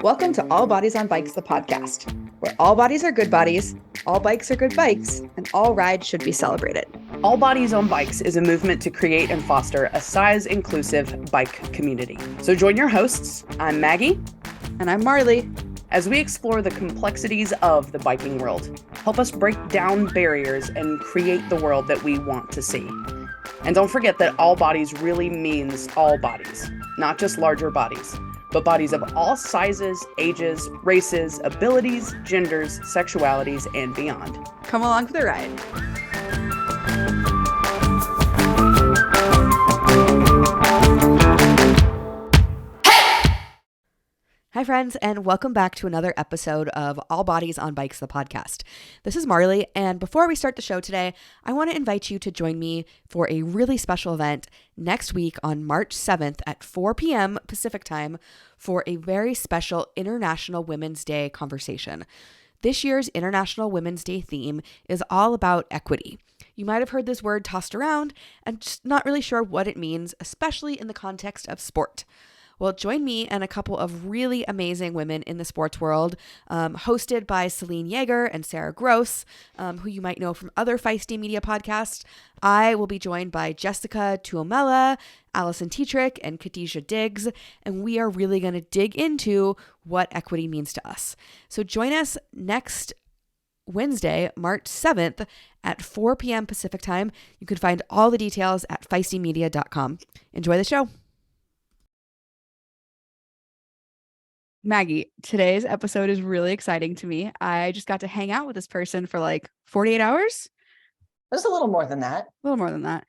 Welcome to All Bodies on Bikes, the podcast, where all bodies are good bodies, all bikes are good bikes, and all rides should be celebrated. All Bodies on Bikes is a movement to create and foster a size-inclusive bike community. So join your hosts, I'm Maggie. And I'm Marley. As we explore the complexities of the biking world, help us break down barriers and create the world that we want to see. And don't forget that all bodies really means all bodies, not just larger bodies, but bodies of all sizes, ages, races, abilities, genders, sexualities, and beyond. Come along for the ride. Hi, friends, and welcome back to another episode of All Bodies on Bikes, the podcast. This is Marley, and before we start the show today, I want to invite you to join me for a really special event next week on March 7th at 4 p.m. Pacific time for a very special International Women's Day conversation. This year's International Women's Day theme is all about equity. You might have heard this word tossed around and just not really sure what it means, especially in the context of sport. Well, join me and a couple of really amazing women in the sports world, hosted by Celine Yeager and Sarah Gross, who you might know from other Feisty Media podcasts. I will be joined by Jessica Tuomela, Allison Tetrick, and Khadijah Diggs, and we are really going to dig into what equity means to us. So join us next Wednesday, March 7th at 4 p.m. Pacific time. You can find all the details at feistymedia.com. Enjoy the show. Maggie, today's episode is really exciting to me. I just got to hang out with this person for like 48 hours. It was a little more than that. A little more than that.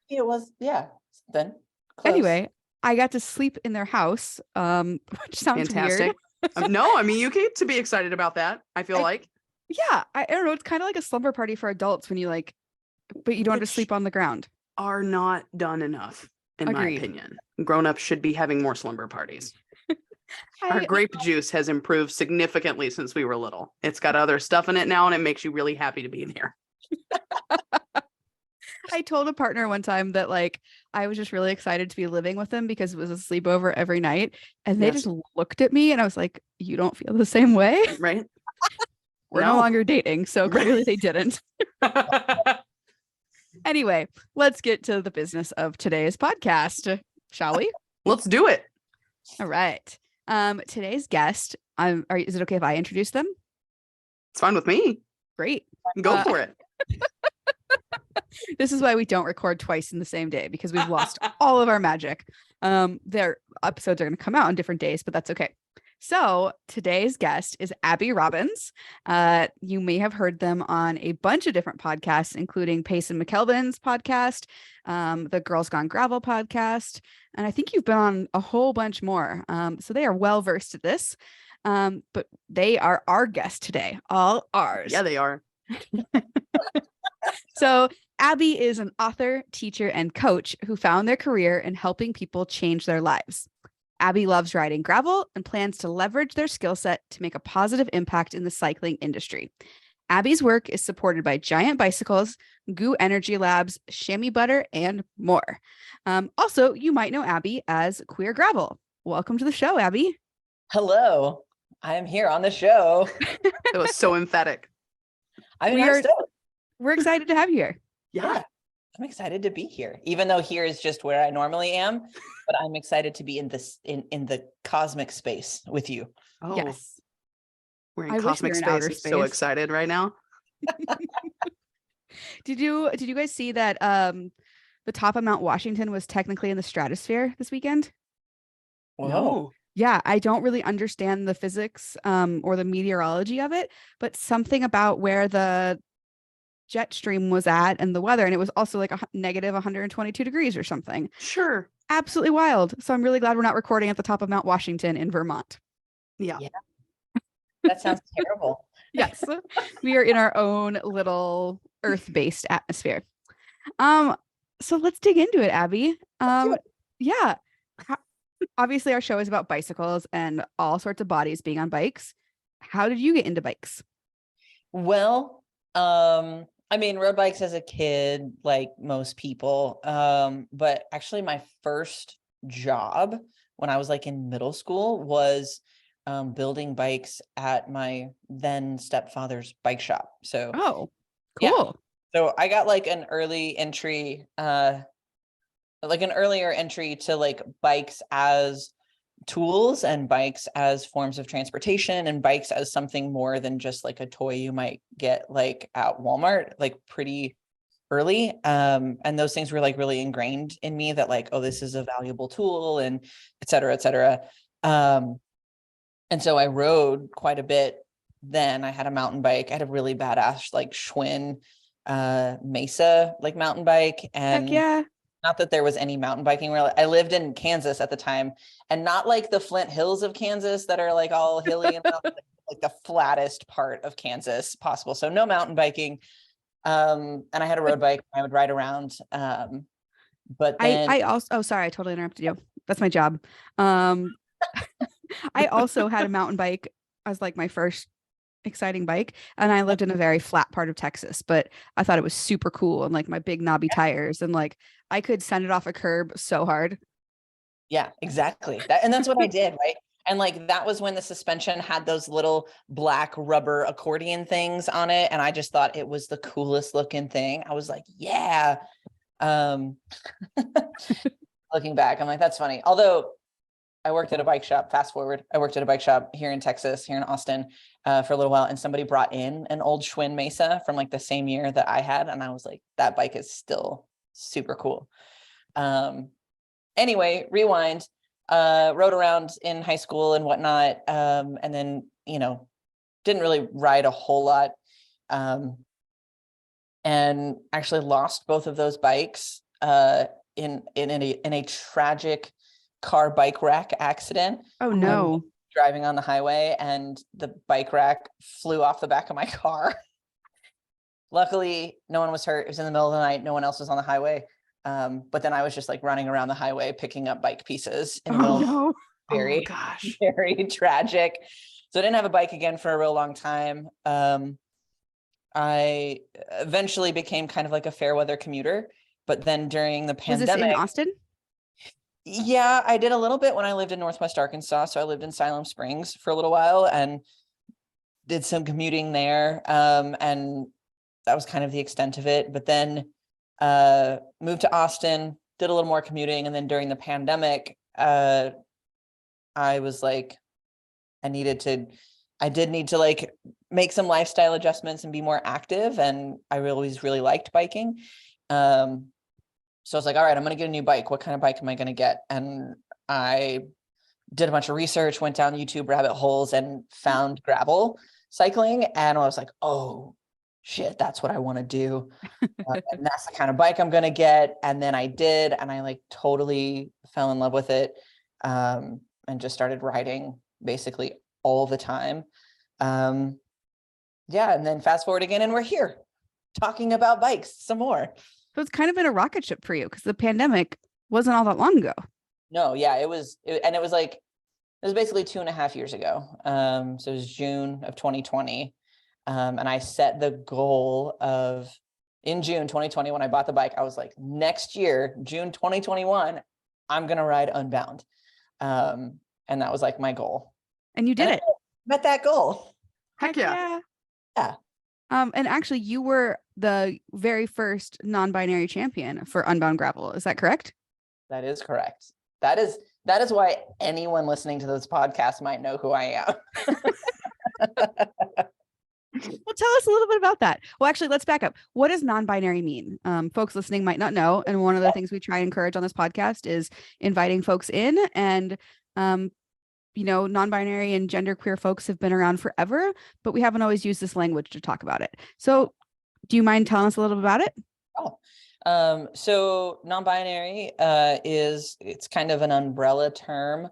It was, yeah. Then anyway, I got to sleep in their house, which sounds fantastic. Weird. No, I mean, you get to be excited about that, I feel like. Yeah, I don't know. It's kind of like a slumber party for adults when you but you don't have to sleep on the ground. Are not done enough, in my opinion. Grown-ups should be having more slumber parties. Our grape juice has improved significantly since we were little. It's got other stuff in it now, and it makes you really happy to be in here. I told a partner one time that I was just really excited to be living with them because it was a sleepover every night. And they just looked at me and I was like, you don't feel the same way? Right. We're no longer dating. So clearly they didn't. Anyway, let's get to the business of today's podcast, shall we? Let's do it. All right. Today's guest, is it okay if I introduce them? It's fine with me. Great. Go for it. This is why we don't record twice in the same day, because we've lost all of our magic. Their episodes are going to come out on different days, but that's okay. So today's guest is Abi Robins. You may have heard them on a bunch of different podcasts, including Pace and McKelvin's podcast, the Girls Gone Gravel podcast, and I think you've been on a whole bunch more. So they are well versed at this, but they are our guest today, all ours. Yeah, they are. So Abi is an author, teacher, and coach who found their career in helping people change their lives. Abi loves riding gravel and plans to leverage their skill set to make a positive impact in the cycling industry. Abi's work is supported by Giant Bicycles, Goo Energy Labs, Chamois Butt'r, and more. Also, you might know Abi as Queer Gravel. Welcome to the show, Abi. Hello. I am here on the show. It was so emphatic. We're excited to have you here. Yeah. I'm excited to be here, even though here is just where I normally am, but I'm excited to be in this in the cosmic space with you. Oh, yes. We're in cosmic space. I'm so excited right now. Did you guys see that the top of Mount Washington was technically in the stratosphere this weekend? Whoa. No. Yeah, I don't really understand the physics or the meteorology of it, but something about where the jet stream was at and the weather, and it was also like a negative 122 degrees or something. Sure. Absolutely wild. So I'm really glad we're not recording at the top of Mount Washington in Vermont. Yeah. That sounds terrible. Yes. We are in our own little Earth-based atmosphere. So let's dig into it, Abi. Yeah. Obviously our show is about bicycles and all sorts of bodies being on bikes. How did you get into bikes? Well, I mean, road bikes as a kid, like most people. But actually my first job when I was like in middle school was building bikes at my then stepfather's bike shop. So Oh, yeah. cool. So I got like an early entry, like an earlier entry to like bikes as tools and bikes as forms of transportation and bikes as something more than just like a toy you might get like at Walmart, like pretty early. And those things were like really ingrained in me that like, oh, this is a valuable tool and et cetera, et cetera. And so I rode quite a bit. Then I had a mountain bike. I had a really badass like Schwinn Mesa like mountain bike. And Heck yeah. not that there was any mountain biking where I lived in Kansas at the time, and not like the Flint Hills of Kansas that are like all hilly and like the flattest part of Kansas possible. So no mountain biking. And I had a road bike. I would ride around. But then I also, oh, sorry, I totally interrupted you. That's my job. I also had a mountain bike as like my first exciting bike, and I lived in a very flat part of Texas, but I thought it was super cool, and like my big knobby tires, and like I could send it off a curb so hard. yeah, exactly. And that's what I did, right? And like that was when the suspension had those little black rubber accordion things on it, and I just thought it was the coolest looking thing. I was like, yeah. Looking back, I'm like, that's funny. Although I worked at a bike shop, fast forward, I worked at a bike shop here in Texas, here in Austin, for a little while, and somebody brought in an old Schwinn Mesa from like the same year that I had, and I was like, that bike is still super cool. Anyway, rewind, rode around in high school and whatnot, and then, didn't really ride a whole lot, and actually lost both of those bikes in a tragic car bike rack accident. Oh no. Driving on the highway, and the bike rack flew off the back of my car. Luckily, no one was hurt. It was in the middle of the night. No one else was on the highway. But then I was just like running around the highway, picking up bike pieces in the middle. No. Very, gosh. very tragic. So I didn't have a bike again for a real long time. I eventually became kind of like a fair weather commuter, but then during the pandemic. Was this in Austin? Yeah, I did a little bit when I lived in Northwest Arkansas. So I lived in Siloam Springs for a little while and did some commuting there. And that was kind of the extent of it. But then moved to Austin, did a little more commuting. And then during the pandemic, I was like, I did need to like make some lifestyle adjustments and be more active. And I always really liked biking. So I was like, all right, I'm going to get a new bike. What kind of bike am I going to get? And I did a bunch of research, went down YouTube rabbit holes and found gravel cycling. And I was like, oh shit, that's what I want to do. And that's the kind of bike I'm going to get. And then I did, and I like totally fell in love with it. And just started riding basically all the time. Yeah. And then fast forward again, and we're here talking about bikes some more. So it's kind of been a rocket ship for you because the pandemic wasn't all that long ago. No, yeah, it was basically 2.5 years ago. So it was June of 2020. And I set the goal of, in June 2020, when I bought the bike, I was like, next year, June 2021, I'm going to ride Unbound. And that was like my goal. And you did it. Met that goal. Heck yeah. Yeah. And actually you were the very first non-binary champion for Unbound Gravel. Is that correct? That is correct. That is why anyone listening to this podcast might know who I am. Well, tell us a little bit about that. Well, actually, let's back up. What does non-binary mean? Folks listening might not know. And one of the things we try and encourage on this podcast is inviting folks in, and non-binary and genderqueer folks have been around forever, but we haven't always used this language to talk about it. So do you mind telling us a little bit about it? Oh, so non-binary it's kind of an umbrella term,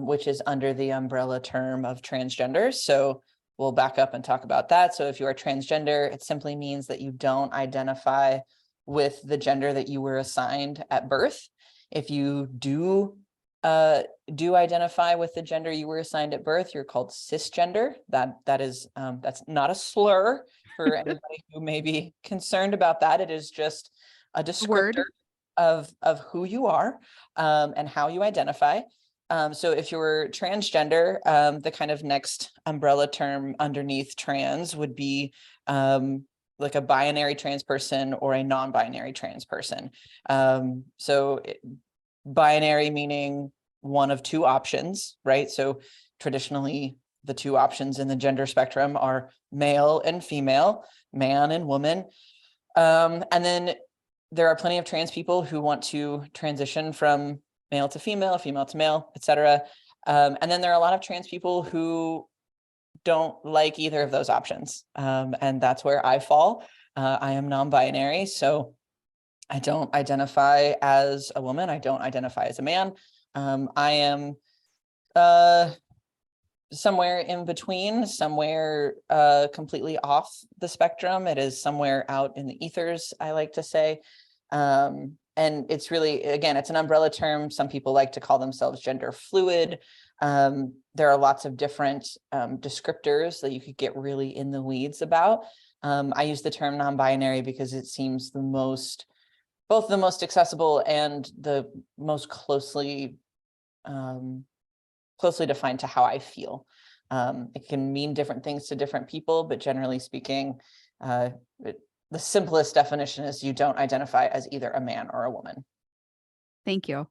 which is under the umbrella term of transgender. So we'll back up and talk about that. So if you are transgender, it simply means that you don't identify with the gender that you were assigned at birth. If you do identify with the gender you were assigned at birth, you're called cisgender. That's not a slur. for anybody who may be concerned about that. It is just a descriptor Word. of who you are and how you identify. So if you're transgender, the kind of next umbrella term underneath trans would be like a binary trans person or a non-binary trans person. Binary meaning one of two options, right? So traditionally, the two options in the gender spectrum are male and female, man and woman. And then there are plenty of trans people who want to transition from male to female to male, etc. And then there are a lot of trans people who don't like either of those options. And that's where I fall. I am non-binary, so I don't identify as a woman. I don't identify as a man. I am somewhere in between, somewhere completely off the spectrum. It is somewhere out in the ethers, I like to say. And it's really, again, it's an umbrella term. Some people like to call themselves gender fluid. There are lots of different descriptors that you could get really in the weeds about. I use the term non-binary because it seems both the most accessible and the most closely defined to how I feel. It can mean different things to different people, but generally speaking, the simplest definition is you don't identify as either a man or a woman. Thank you.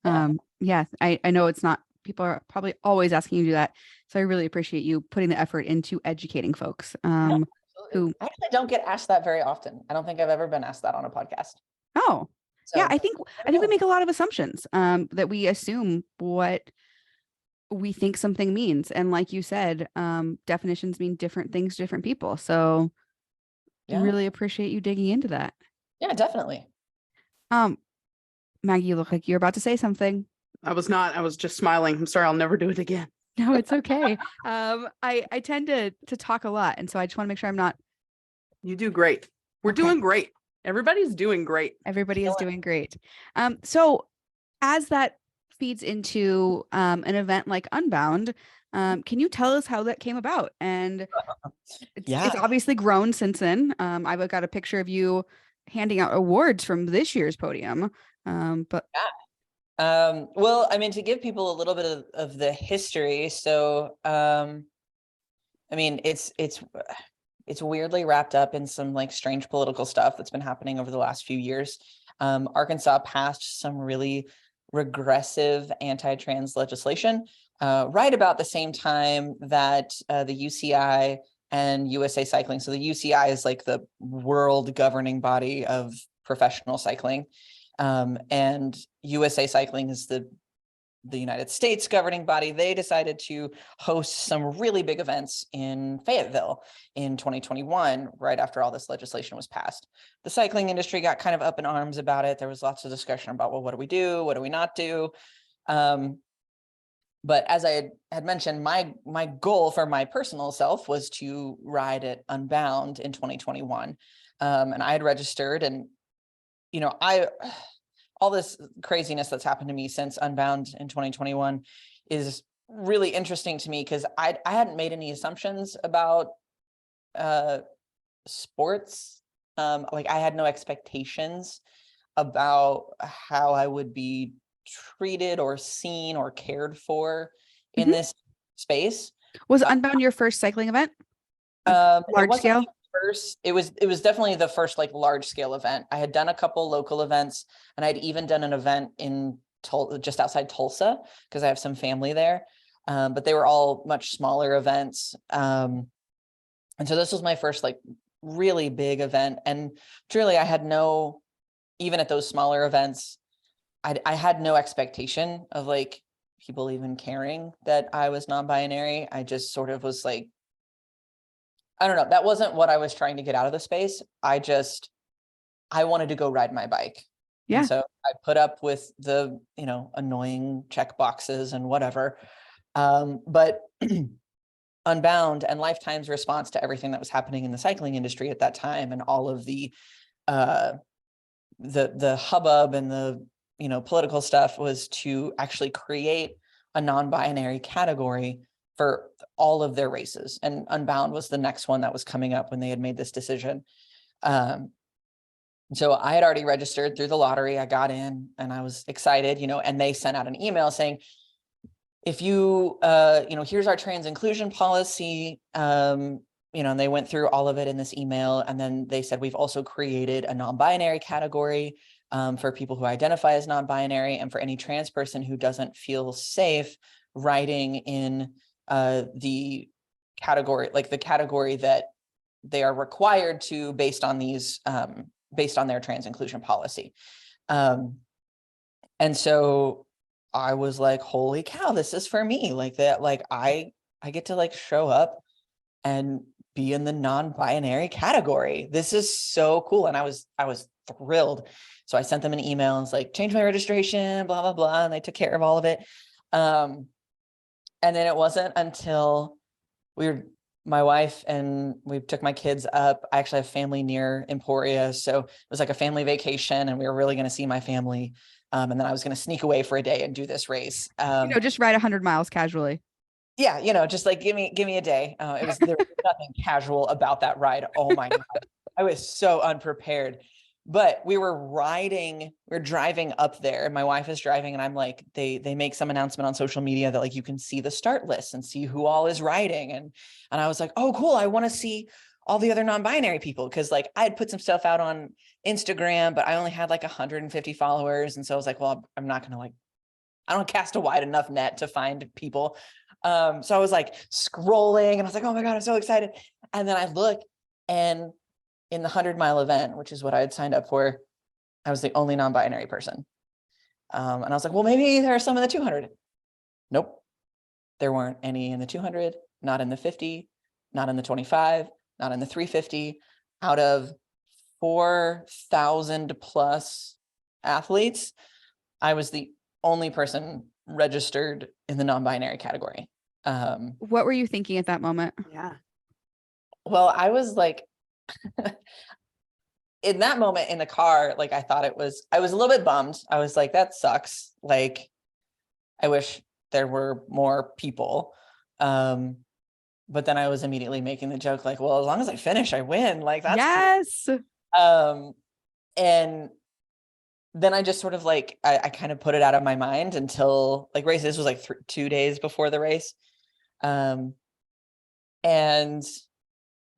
Yeah. I know it's not, people are probably always asking you to do that. So I really appreciate you putting the effort into educating folks. Who I actually don't get asked that very often. I don't think I've ever been asked that on a podcast. Oh, So, yeah, I think we make a lot of assumptions that we assume what we think something means. And like you said, definitions mean different things to different people. So really appreciate you digging into that. Yeah, definitely. Maggie, you look like you're about to say something. I was not. I was just smiling. I'm sorry. I'll never do it again. No, it's okay. I tend to talk a lot. And so I just want to make sure I'm not. You do great. We're doing great. Everybody's doing great. Everybody is doing great. So as that feeds into an event like Unbound, can you tell us how that came about? And it's obviously grown since then. I've got a picture of you handing out awards from this year's podium. Well, I mean, to give people a little bit of the history. So, I mean, it's weirdly wrapped up in some like strange political stuff that's been happening over the last few years. Arkansas passed some really regressive anti-trans legislation right about the same time that the UCI and USA Cycling. So the UCI is like the world governing body of professional cycling. And USA Cycling is the United States governing body. They decided to host some really big events in Fayetteville in 2021, right after all this legislation was passed. The cycling industry got kind of up in arms about it. There was lots of discussion about, well, what do we do? What do we not do? But as I had mentioned, my goal for my personal self was to ride at Unbound in 2021. And I had registered, and, you know, all this craziness that's happened to me since Unbound in 2021 is really interesting to me because I hadn't made any assumptions about sports. Like I had no expectations about how I would be treated or seen or cared for in this space. Was Unbound your first cycling event? Large scale? It was definitely the first like large scale event. I had done a couple local events, and I'd even done an event in just outside Tulsa because I have some family there. But they were all much smaller events. And so this was my first like really big event. And truly I had even at those smaller events, I had no expectation of like people even caring that I was non-binary. I just sort of was like, I don't know. That wasn't what I was trying to get out of the space. I wanted to go ride my bike. Yeah. And so I put up with the, annoying check boxes and whatever. But Unbound and Lifetime's response to everything that was happening in the cycling industry at that time and all of the hubbub and the, political stuff was to actually create a non-binary category for all of their races. And Unbound was the next one that was coming up when they had made this decision. So I had already registered through the lottery. I got in and I was excited, and they sent out an email saying, if you, here's our trans inclusion policy, and they went through all of it in this email. And then they said, we've also created a non-binary category for people who identify as non-binary, and for any trans person who doesn't feel safe writing in the category, like the category that they are required to based on their trans inclusion policy. And so I was like, holy cow, this is for me. Like that, like I get to like show up and be in the non-binary category. This is so cool. And I was thrilled. So I sent them an email and was like, change my registration, blah, blah, blah. And they took care of all of it. And then it wasn't until my wife and we took my kids up. I actually have family near Emporia. So it was like a family vacation and we were really going to see my family. And then I was going to sneak away for a day and do this race. Just ride 100 miles casually. Yeah. Just like, give me a day. There was nothing casual about that ride. Oh my God. I was so unprepared, but we were driving up there and my wife is driving and I'm like, they make some announcement on social media that like, you can see the start list and see who all is riding. And I was like, oh, cool. I want to see all the other non-binary people. Cause like I had put some stuff out on Instagram, but I only had like 150 followers. And so I was like, well, I'm not going to I don't cast a wide enough net to find people. So I was like scrolling and I was like, oh my God, I'm so excited. And then I look and in the 100-mile event, which is what I had signed up for, I was the only non-binary person. And I was like, well, maybe there are some in the 200. Nope. There weren't any in the 200, not in the 50, not in the 25, not in the 350. Out of 4,000 plus athletes, I was the only person registered in the non-binary category. What were you thinking at that moment? Yeah. Well, I was like, in that moment in the car, like I was a little bit bummed. I was like, that sucks. Like, I wish there were more people. But then I was immediately making the joke, like, well, as long as I finish, I win. Like that's yes. Cool. And then I just sort of like, I kind of put it out of my mind until like this was like 2 days before the race. And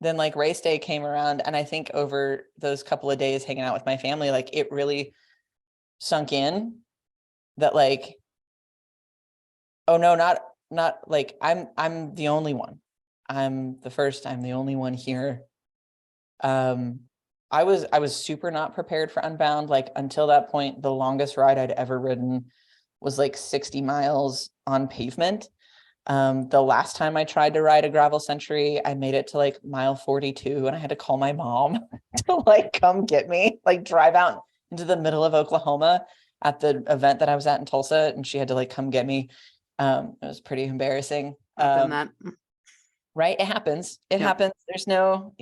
then like race day came around. And I think over those couple of days hanging out with my family, like it really sunk in that like, oh no, not like I'm the only one. I'm the only one here. I was super not prepared for Unbound. Like until that point, the longest ride I'd ever ridden was like 60 miles on pavement. The last time I tried to ride a gravel century, I made it to like mile 42 and I had to call my mom to like come get me, like drive out into the middle of Oklahoma at the event that I was at in Tulsa. And she had to like come get me. It was pretty embarrassing. Right. It happens. It happens. There's no,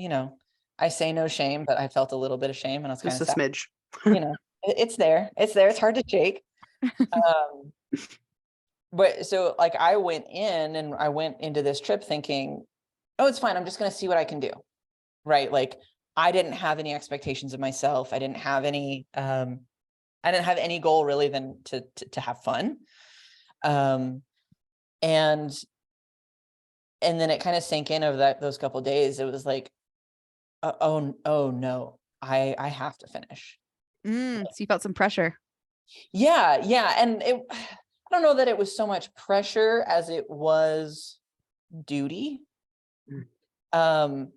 I say no shame, but I felt a little bit of shame and I was kind of Just a smidge. It's there. It's hard to shake. But so like I went into this trip thinking, oh, it's fine. I'm just going to see what I can do. Right. Like I didn't have any expectations of myself. I didn't have any goal really than to have fun. And then it kind of sank in over those couple of days. It was like, oh no, I have to finish. So you felt some pressure. Yeah. And I don't know that it was so much pressure as it was duty. Like,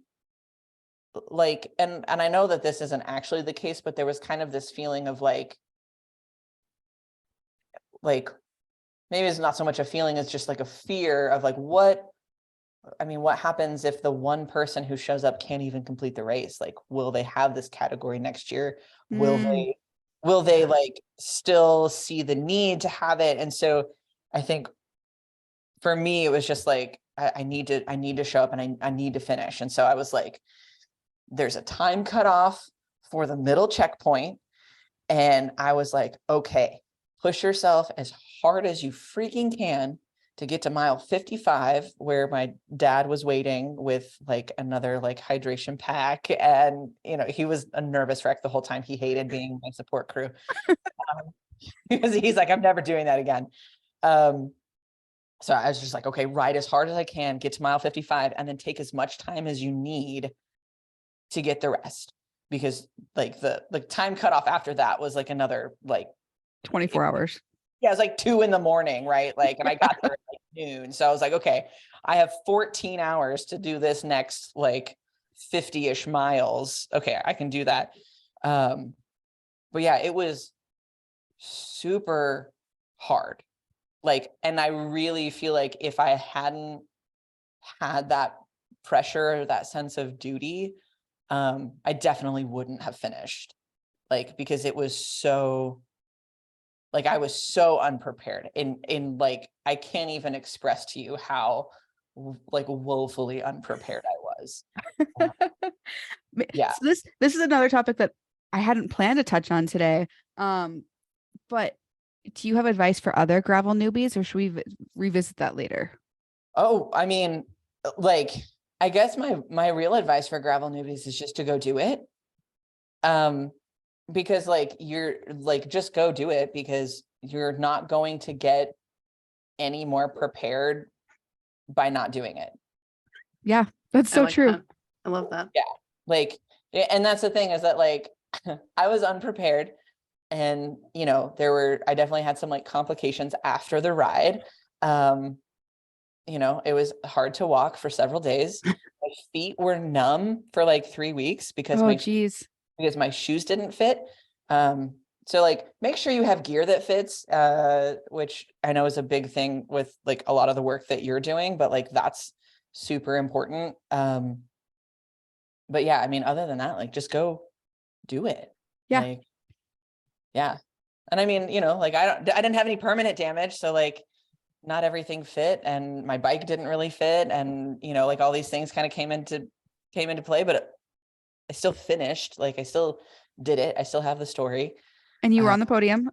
and I know that this isn't actually the case, but there was kind of this feeling of like maybe it's not so much a feeling, it's just like a fear of like, what happens if the one person who shows up can't even complete the race? Like, will they have this category next year? Will they like still see the need to have it? And so I think for me, it was just like, I need to show up and I need to finish. And so I was like, there's a time cutoff for the middle checkpoint. And I was like, okay, push yourself as hard as you freaking can to get to mile 55, where my dad was waiting with like another like hydration pack. And, you know, he was a nervous wreck the whole time. He hated being my support crew. Because he's like, I'm never doing that again. So I was just like, okay, ride as hard as I can, get to mile 55, and then take as much time as you need to get the rest. Because like the time cutoff after that was like another like 24 hours. Yeah, it was like 2 a.m, right? Like, and I got there at like noon. So I was like, okay, I have 14 hours to do this next like 50-ish miles. Okay, I can do that. But yeah, it was super hard. Like, and I really feel like if I hadn't had that pressure, that sense of duty, I definitely wouldn't have finished. Like, because it was so, like, I was so unprepared in like, I can't even express to you how like woefully unprepared I was. Yeah. So this is another topic that I hadn't planned to touch on today. But do you have advice for other gravel newbies, or should we revisit that later? Oh, I mean, like, I guess my real advice for gravel newbies is just to go do it. Because like, you're like, just go do it, because you're not going to get any more prepared by not doing it. Yeah, that's so true. That. I love that. Yeah. Like, and that's the thing, is that like, I was unprepared. And, you know, I definitely had some like complications after the ride. You know, it was hard to walk for several days. My feet were numb for like 3 weeks because my shoes didn't fit. So like, make sure you have gear that fits, which I know is a big thing with like a lot of the work that you're doing, but like, that's super important. But yeah, I mean, other than that, like, just go do it. Yeah. Like, yeah. And I mean, you know, like, I didn't have any permanent damage. So like, not everything fit, and my bike didn't really fit. And, you know, like, all these things kind of came into play, but I still finished. Like, I still did it. I still have the story. And you were on the podium.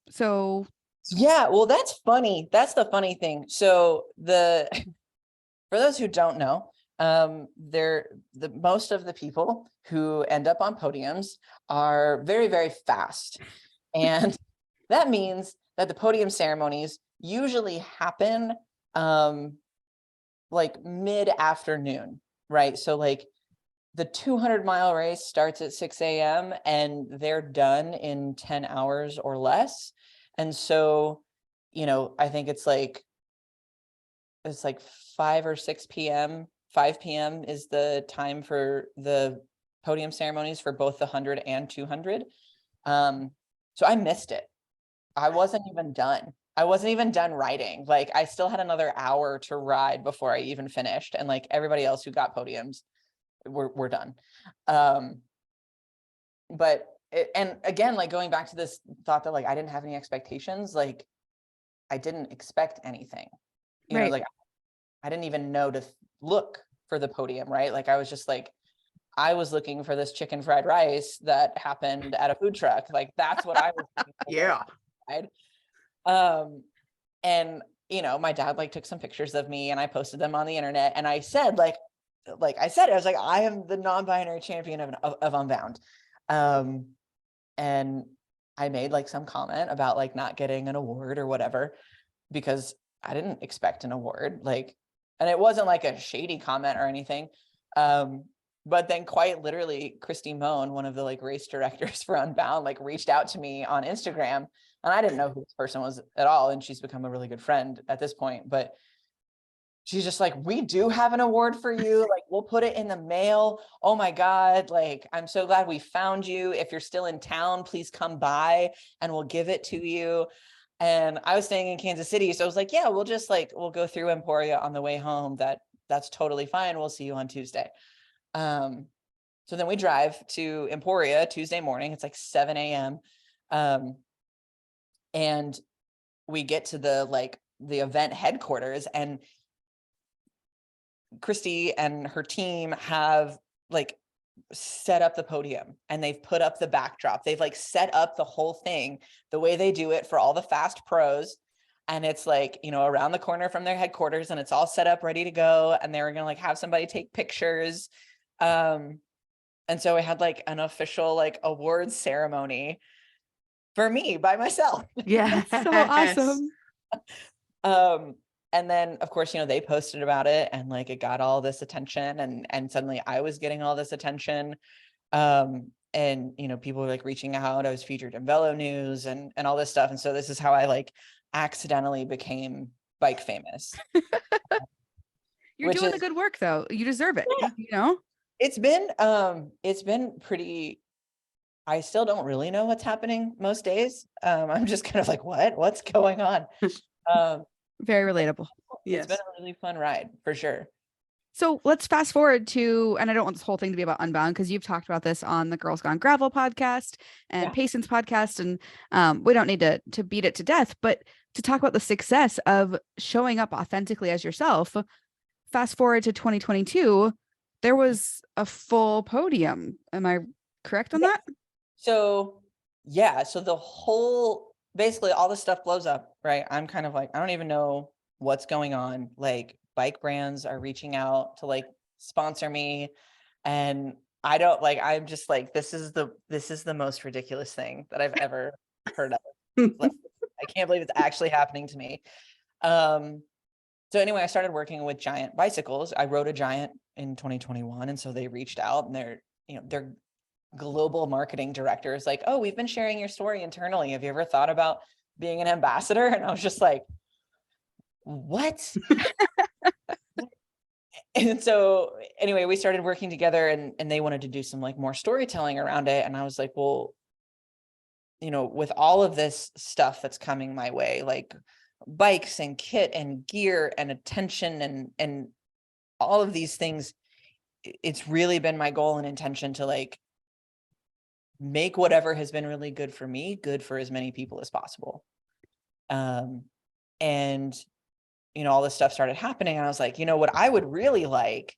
So yeah, well, that's funny. That's the funny thing. So for those who don't know, most of the people who end up on podiums are very, very fast. And that means that the podium ceremonies usually happen like mid-afternoon, right? So like, the 200-mile race starts at 6 a.m. and they're done in 10 hours or less. And so, you know, I think it's like 5 or 6 p.m. 5 p.m. is the time for the podium ceremonies for both the 100 and 200. So I missed it. I wasn't even done. I wasn't even done riding. Like, I still had another hour to ride before I even finished. And like, everybody else who got podiums were done. But and again, like, going back to this thought that like, I didn't have any expectations, like, I didn't expect anything, you know, like, I didn't even know to look for the podium, right? Like, I was just like, I was looking for this chicken fried rice that happened at a food truck. Like, that's what I was looking for. Yeah. And, you know, my dad like took some pictures of me and I posted them on the internet. And I said, I was like, I am the non-binary champion of Unbound. And I made like some comment about like not getting an award or whatever, because I didn't expect an award. Like, and it wasn't like a shady comment or anything. But then quite literally, Christy Moan, one of the like race directors for Unbound, like reached out to me on Instagram, and I didn't know who this person was at all. And she's become a really good friend at this point, but she's just like, we do have an award for you. Like, we'll put it in the mail. Oh my God. Like, I'm so glad we found you. If you're still in town, please come by and we'll give it to you. And I was staying in Kansas City. So I was like, yeah, we'll go through Emporia on the way home. That's totally fine. We'll see you on Tuesday. So then we drive to Emporia Tuesday morning. It's like 7 a.m. And we get to the event headquarters, and Christy and her team have like set up the podium, and they've put up the backdrop. They've like set up the whole thing the way they do it for all the fast pros. And it's like, you know, around the corner from their headquarters, and it's all set up, ready to go. And they were going to like have somebody take pictures. And so I had like an official like awards ceremony for me by myself. Yeah. So awesome. And then of course, you know, they posted about it and like it got all this attention, and suddenly I was getting all this attention. And you know, people were like reaching out. I was featured in Velo News and all this stuff. And so this is how I like accidentally became bike famous. You're doing the good work though. You deserve it. Yeah. You know, it's been pretty, I still don't really know what's happening most days. I'm just kind of like, what's going on? Very relatable. It's been a really fun ride for sure. So let's fast forward to, and I don't want this whole thing to be about Unbound because you've talked about this on the Girls Gone Gravel podcast and Payson's podcast. And we don't need to beat it to death, but to talk about the success of showing up authentically as yourself. Fast forward to 2022, there was a full podium. Am I correct on that? So the whole, basically all this stuff blows up, right? I'm kind of like, I don't even know what's going on. Like bike brands are reaching out to like sponsor me. And I don't like, I'm just like, this is the most ridiculous thing that I've ever heard of. Like, I can't believe it's actually happening to me. So anyway, I started working with Giant Bicycles. I rode a Giant in 2021. And so they reached out, and their global marketing director is like, oh, we've been sharing your story internally. Have you ever thought about being an ambassador? And I was just like, what? And so anyway, we started working together, and they wanted to do some like more storytelling around it. And I was like, well, you know, with all of this stuff that's coming my way, like bikes and kit and gear and attention and all of these things, it's really been my goal and intention to like make whatever has been really good for me, good for as many people as possible. And you know, all this stuff started happening, and I was like, you know, what I would really like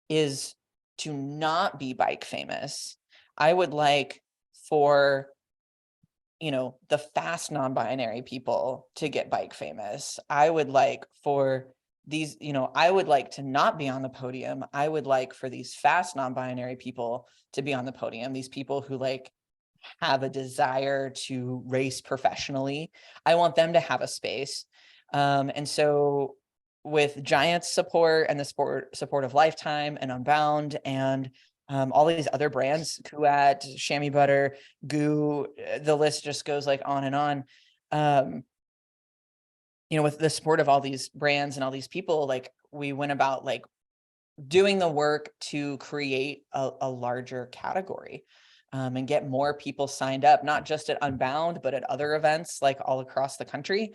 is to not be bike famous. I would like for, you know, the fast non-binary people to get bike famous. I would like for these, you know, I would like to not be on the podium. I would like for these fast non-binary people to be on the podium. These people who like have a desire to race professionally. I want them to have a space. And so with Giant's support and the support of Lifetime and Unbound and all these other brands, Kuat, Chamois Butt'r, Goo, the list just goes like on and on. You know, with the support of all these brands and all these people, like we went about like doing the work to create a larger category. And get more people signed up, not just at Unbound, but at other events like all across the country.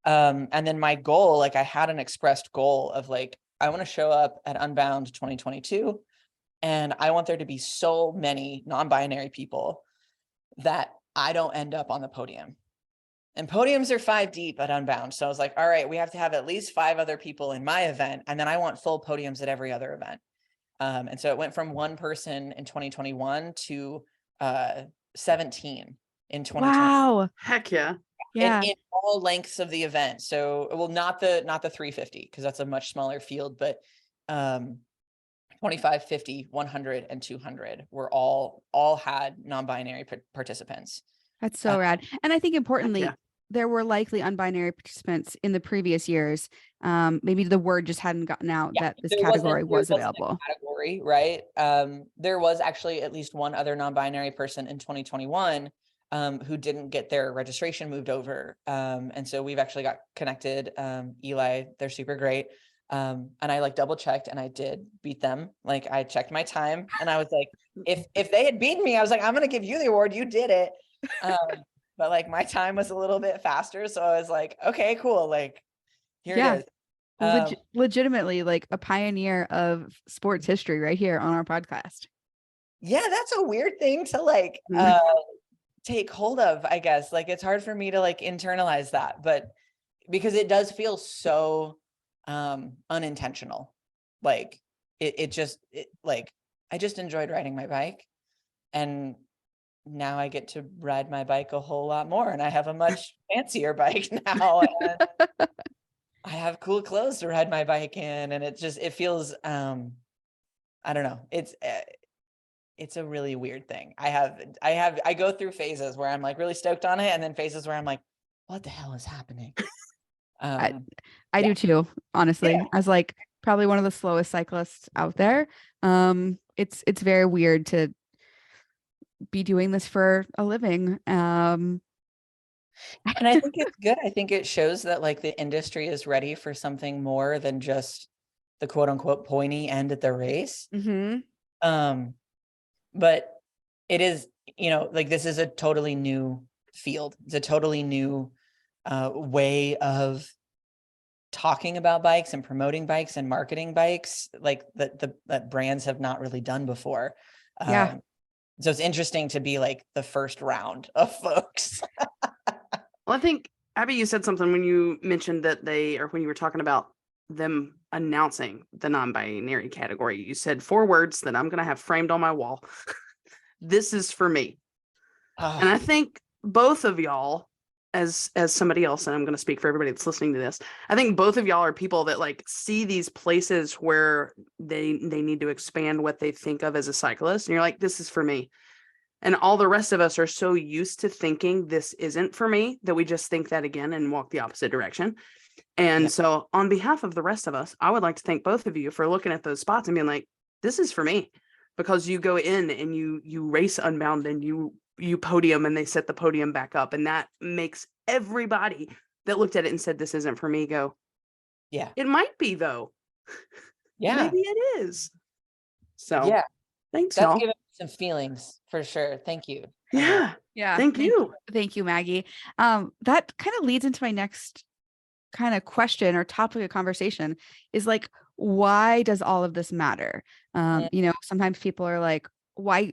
And then my goal, like I had an expressed goal of like, I want to show up at Unbound 2022. And I want there to be so many non-binary people that I don't end up on the podium. And podiums are 5 deep at Unbound. So I was like, all right, we have to have at least 5 other people in my event. And then I want full podiums at every other event. And so it went from 1 person in 2021 to 17 in 2020. Wow. Heck yeah. Yeah. In all lengths of the event. So, well, not the 350, because that's a much smaller field, but 25, 50, 100, and 200 were all had non-binary participants. That's so rad. And I think importantly, there were likely unbinary participants in the previous years. Maybe the word just hadn't gotten out that this category was available. Category, right? There was actually at least one other non-binary person in 2021 who didn't get their registration moved over. And so we've actually got connected. Eli, they're super great. And I like double checked, and I did beat them. Like I checked my time, and I was like, if they had beaten me, I was like, I'm going to give you the award. You did it. But like my time was a little bit faster. So I was like, okay, cool. Like here it is. Legitimately like a pioneer of sports history right here on our podcast. Yeah. That's a weird thing to like, take hold of, I guess. Like it's hard for me to like internalize that, but because it does feel so unintentional. Like it just like I just enjoyed riding my bike, and now I get to ride my bike a whole lot more, and I have a much fancier bike now. And I have cool clothes to ride my bike in, and it feels, I don't know. It's a really weird thing. I go through phases where I'm like really stoked on it, and then phases where I'm like, what the hell is happening? I Yeah. do too, honestly. Yeah. I was like probably one of the slowest cyclists out there. It's very weird to be doing this for a living. And I think it's good. I think it shows that like the industry is ready for something more than just the quote unquote pointy end at the race. But it is, like this is a totally new field. It's a totally new way of talking about bikes and promoting bikes and marketing bikes, like that brands have not really done before. Yeah. So it's interesting to be like the first round of folks. Well, I think, Abby, you said something when you mentioned that when you were talking about them announcing the non-binary category, you said 4 words that I'm going to have framed on my wall. This is for me. And I think both of y'all, as somebody else, and I'm going to speak for everybody that's listening to this, I think both of y'all are people that like see these places where they need to expand what they think of as a cyclist. And you're like, this is for me. And all the rest of us are so used to thinking this isn't for me that we just think that again and walk the opposite direction. And so on behalf of the rest of us, I would like to thank both of you for looking at those spots and being like, this is for me, because you go in and you race Unbound and you podium and they set the podium back up. And that makes everybody that looked at it and said, this isn't for me, go, yeah, it might be though. Yeah. Maybe it is. So yeah, thanks, that's y'all. giving me some feelings for sure. Thank you. Yeah. Yeah. Thank you. Thank you, Maggie. That kind of leads into my next kind of question or topic of conversation is like, why does all of this matter? Sometimes people are like, why,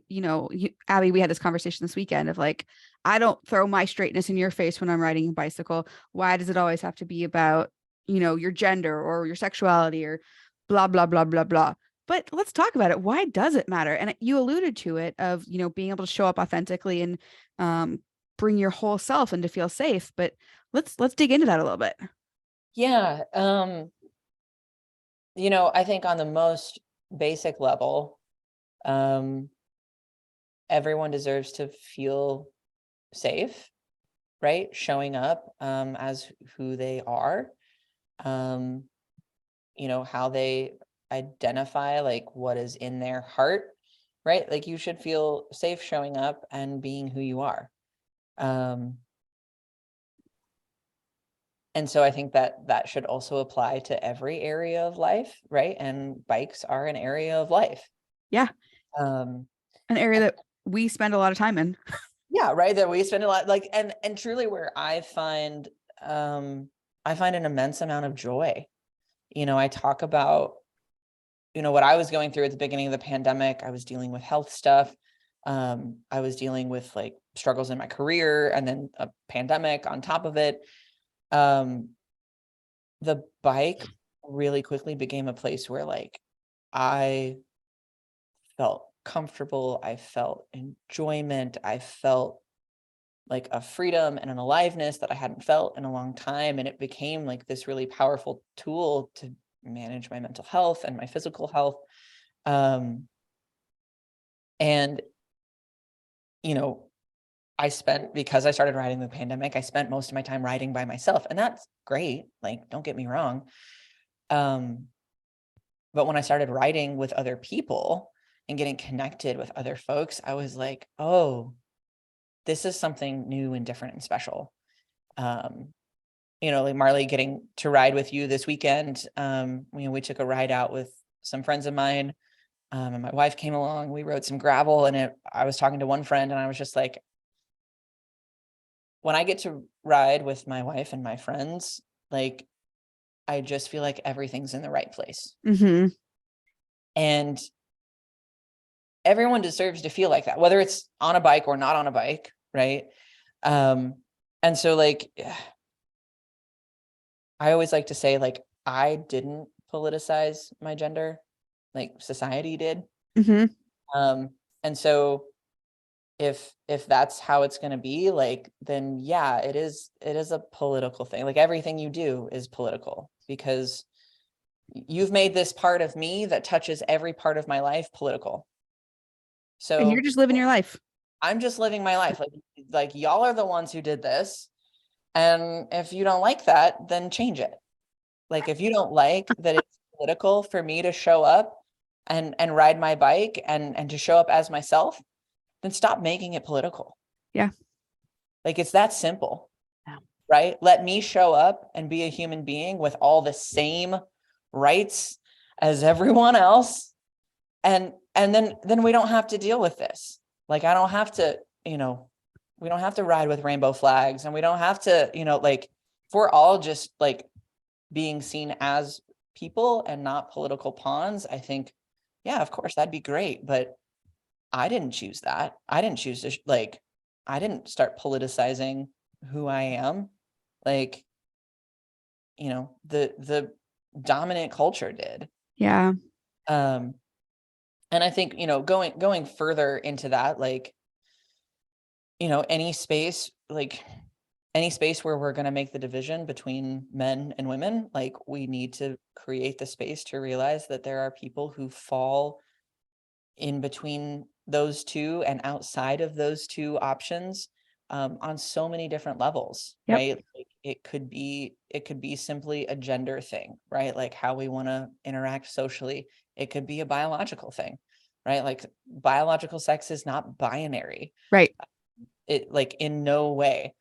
Abby, we had this conversation this weekend of like, I don't throw my straightness in your face when I'm riding a bicycle. Why does it always have to be about, your gender or your sexuality or blah, blah, blah, blah, blah. But let's talk about it. Why does it matter? And you alluded to it of, being able to show up authentically and bring your whole self and to feel safe. But let's dig into that a little bit. Yeah. I think on the most basic level, everyone deserves to feel safe, right? Showing up as who they are, how they identify, like what is in their heart, right? Like you should feel safe showing up and being who you are. And so I think that should also apply to every area of life, right? And bikes are an area of life. Yeah. An area that we spend a lot of time in. Yeah, right. That we spend a lot, like, and truly where I find an immense amount of joy. I talk about, what I was going through at the beginning of the pandemic. I was dealing with health stuff. I was dealing with like struggles in my career and then a pandemic on top of it. The bike really quickly became a place where like I felt comfortable, I felt enjoyment, I felt like a freedom and an aliveness that I hadn't felt in a long time. And it became like this really powerful tool to manage my mental health and my physical health. And because I started riding the pandemic, I spent most of my time riding by myself, and that's great. Like, don't get me wrong. But when I started riding with other people and getting connected with other folks, I was like, oh, this is something new and different and special. Like Marley getting to ride with you this weekend. We took a ride out with some friends of mine, and my wife came along. We rode some gravel, and I was talking to one friend, and I was just like, when I get to ride with my wife and my friends, like, I just feel like everything's in the right place. Mm-hmm. And everyone deserves to feel like that, whether it's on a bike or not on a bike, right? And so like, I always like to say, like, I didn't politicize my gender, like society did. Mm-hmm. And so if that's how it's going to be, like, then yeah, it is a political thing. Like everything you do is political, because you've made this part of me that touches every part of my life political. And you're So just living your life. I'm just living my life. Like y'all are the ones who did this. And if you don't like that, then change it. Like if you don't like that it's political for me to show up and ride my bike and to show up as myself, then stop making it political. Yeah. Like it's that simple. Yeah. Right? Let me show up and be a human being with all the same rights as everyone else. And then we don't have to deal with this. Like I don't have to, we don't have to ride with rainbow flags, and we don't have to, like if we're all just like being seen as people and not political pawns, I think, yeah, of course, that'd be great. But I didn't choose that. I didn't choose to, I didn't start politicizing who I am. Like, the dominant culture did. Yeah. And I think, going further into that, like, any space where we're going to make the division between men and women, like we need to create the space to realize that there are people who fall in between those two and outside of those two options, on so many different levels. Yep. Right? Like it could be simply a gender thing, right? Like how we want to interact socially. It could be a biological thing, right? Like biological sex is not binary. Right. It, like, in no way.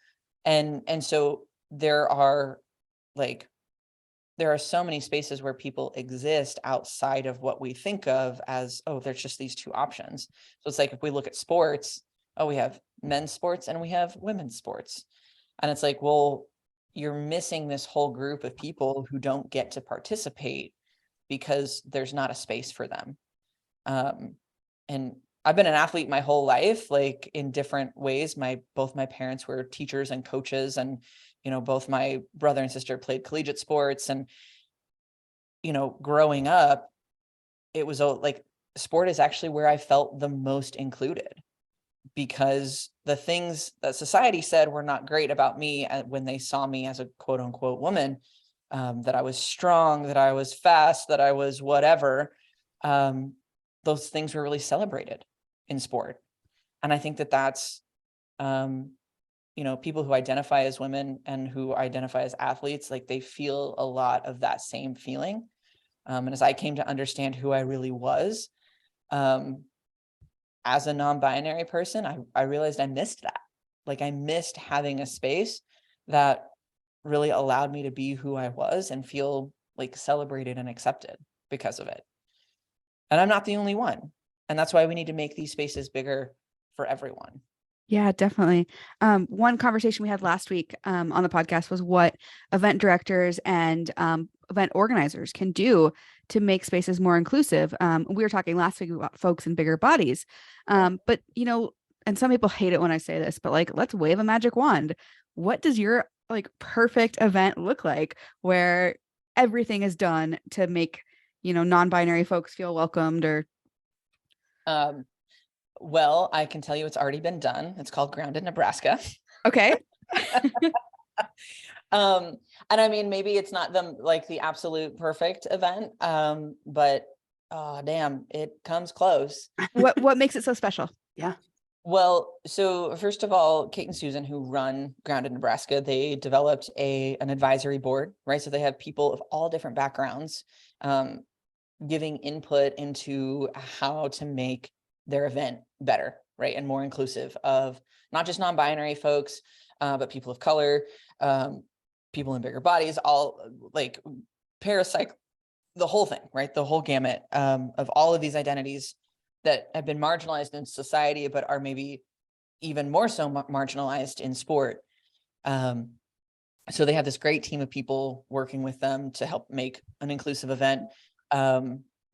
And so there are so many spaces where people exist outside of what we think of as, oh, there's just these two options. So it's like, if we look at sports, oh, we have men's sports and we have women's sports. And it's like, well, you're missing this whole group of people who don't get to participate because there's not a space for them. And I've been an athlete my whole life, like in different ways. Both my parents were teachers and coaches, and, both my brother and sister played collegiate sports. And, growing up, it was like sport is actually where I felt the most included, because the things that society said were not great about me when they saw me as a quote unquote woman, that I was strong, that I was fast, that I was whatever, those things were really celebrated in sport. And I think that that's, people who identify as women and who identify as athletes, like they feel a lot of that same feeling. And as I came to understand who I really was, as a non-binary person, I realized I missed that. Like I missed having a space that really allowed me to be who I was and feel like celebrated and accepted because of it. And I'm not the only one. And that's why we need to make these spaces bigger for everyone. Yeah, definitely. One conversation we had last week on the podcast was what event directors and event organizers can do to make spaces more inclusive. We were talking last week about folks in bigger bodies. But, and some people hate it when I say this, but like, let's wave a magic wand. What does your like perfect event look like where everything is done to make, non-binary folks feel welcomed? Or well, I can tell you it's already been done. It's called Grounded Nebraska. Okay. And I mean, maybe it's not the absolute perfect event, but damn, it comes close. What makes it so special? Yeah. Well, so first of all, Kate and Susan, who run Grounded Nebraska, they developed an advisory board, right? So they have people of all different backgrounds, giving input into how to make their event better, right? And more inclusive of not just non-binary folks, but people of color, people in bigger bodies, all like parapsych, the whole thing, right? The whole gamut of all of these identities that have been marginalized in society, but are maybe even more so marginalized in sport. So they have this great team of people working with them to help make an inclusive event.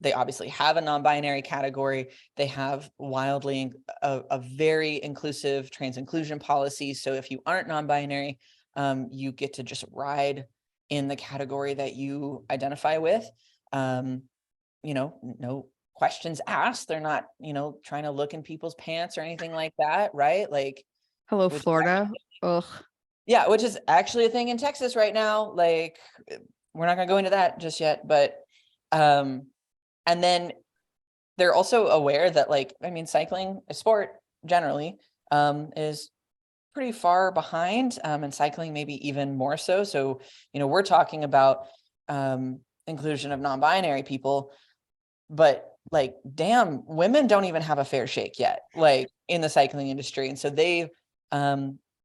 They obviously have a non-binary category. They have a very inclusive trans inclusion policy. So if you aren't non-binary, you get to just ride in the category that you identify with. No questions asked. They're not, trying to look in people's pants or anything like that. Right. Like, Hello, Florida. Ugh. Yeah. Which is actually a thing in Texas right now. Like, we're not going to go into that just yet, but, and then they're also aware that cycling, a sport generally, is pretty far behind, and cycling maybe even more so. So, we're talking about, inclusion of non-binary people, but like, damn, women don't even have a fair shake yet, like in the cycling industry. And so they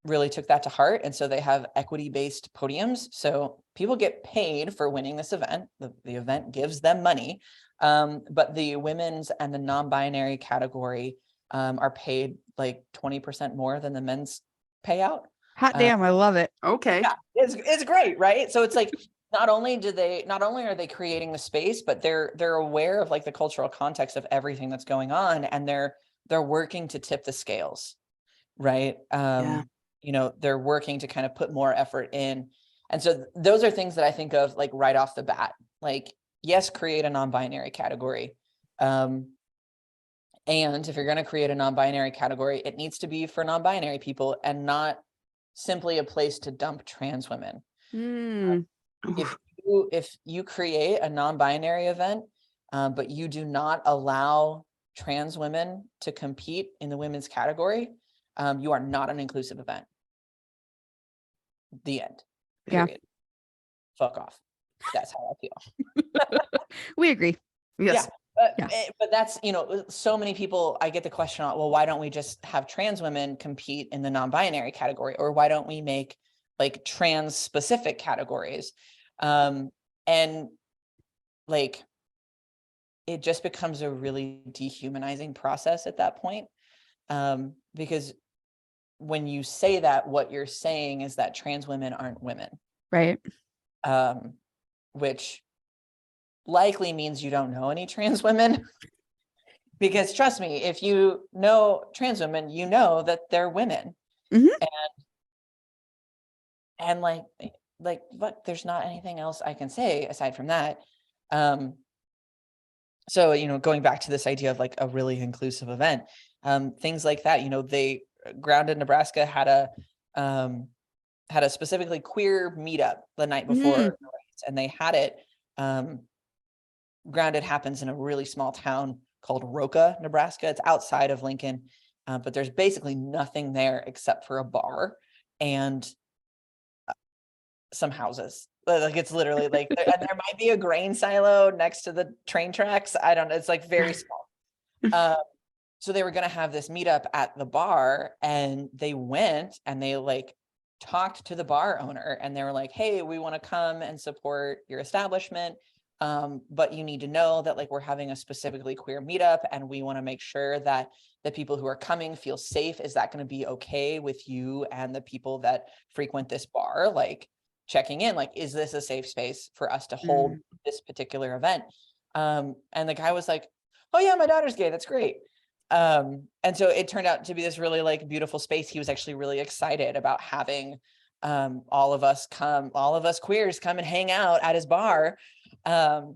really took that to heart. And so they have equity-based podiums. So people get paid for winning this event. The event gives them money. But the women's and the non-binary category are paid like 20% more than the men's payout. Hot damn, I love it. Okay. Yeah, it's great, right? So it's like, not only are they creating the space, but they're aware of like the cultural context of everything that's going on, and they're working to tip the scales, right? They're working to kind of put more effort in. And so those are things that I think of like right off the bat, like, yes, create a non-binary category. And if you're going to create a non-binary category, it needs to be for non-binary people and not simply a place to dump trans women. If you create a non-binary event, but you do not allow trans women to compete in the women's category, you are not an inclusive event. The end. Period. Yeah. Fuck off. That's how I feel. We agree. Yes. Yeah. But that's, so many people, I get the question, well, why don't we just have trans women compete in the non-binary category? Or why don't we make like trans specific categories? And like, it just becomes a really dehumanizing process at that point. Because when you say that, what you're saying is that trans women aren't women. Right. Which likely means you don't know any trans women. Because trust me, if you know trans women, you know that they're women. Mm-hmm. And like, but there's not anything else I can say aside from that. So, going back to this idea of like a really inclusive event, things like that, they Grounded Nebraska had a specifically queer meetup the night before, and they had it. Grounded happens in a really small town called Roca, Nebraska. It's outside of Lincoln, but there's basically nothing there except for a bar and some houses. Like, it's literally like, and there might be a grain silo next to the train tracks. I don't know. It's like very small. So they were going to have this meetup at the bar, and they went and they like talked to the bar owner, and they were like, hey, we want to come and support your establishment. But you need to know that like, we're having a specifically queer meetup, and we want to make sure that the people who are coming feel safe. Is that going to be okay with you and the people that frequent this bar? Like, checking in, like, is this a safe space for us to hold this particular event? And the guy was like, oh yeah, my daughter's gay. That's great. And so it turned out to be this really like beautiful space. He was actually really excited about having all of us queers come and hang out at his bar. And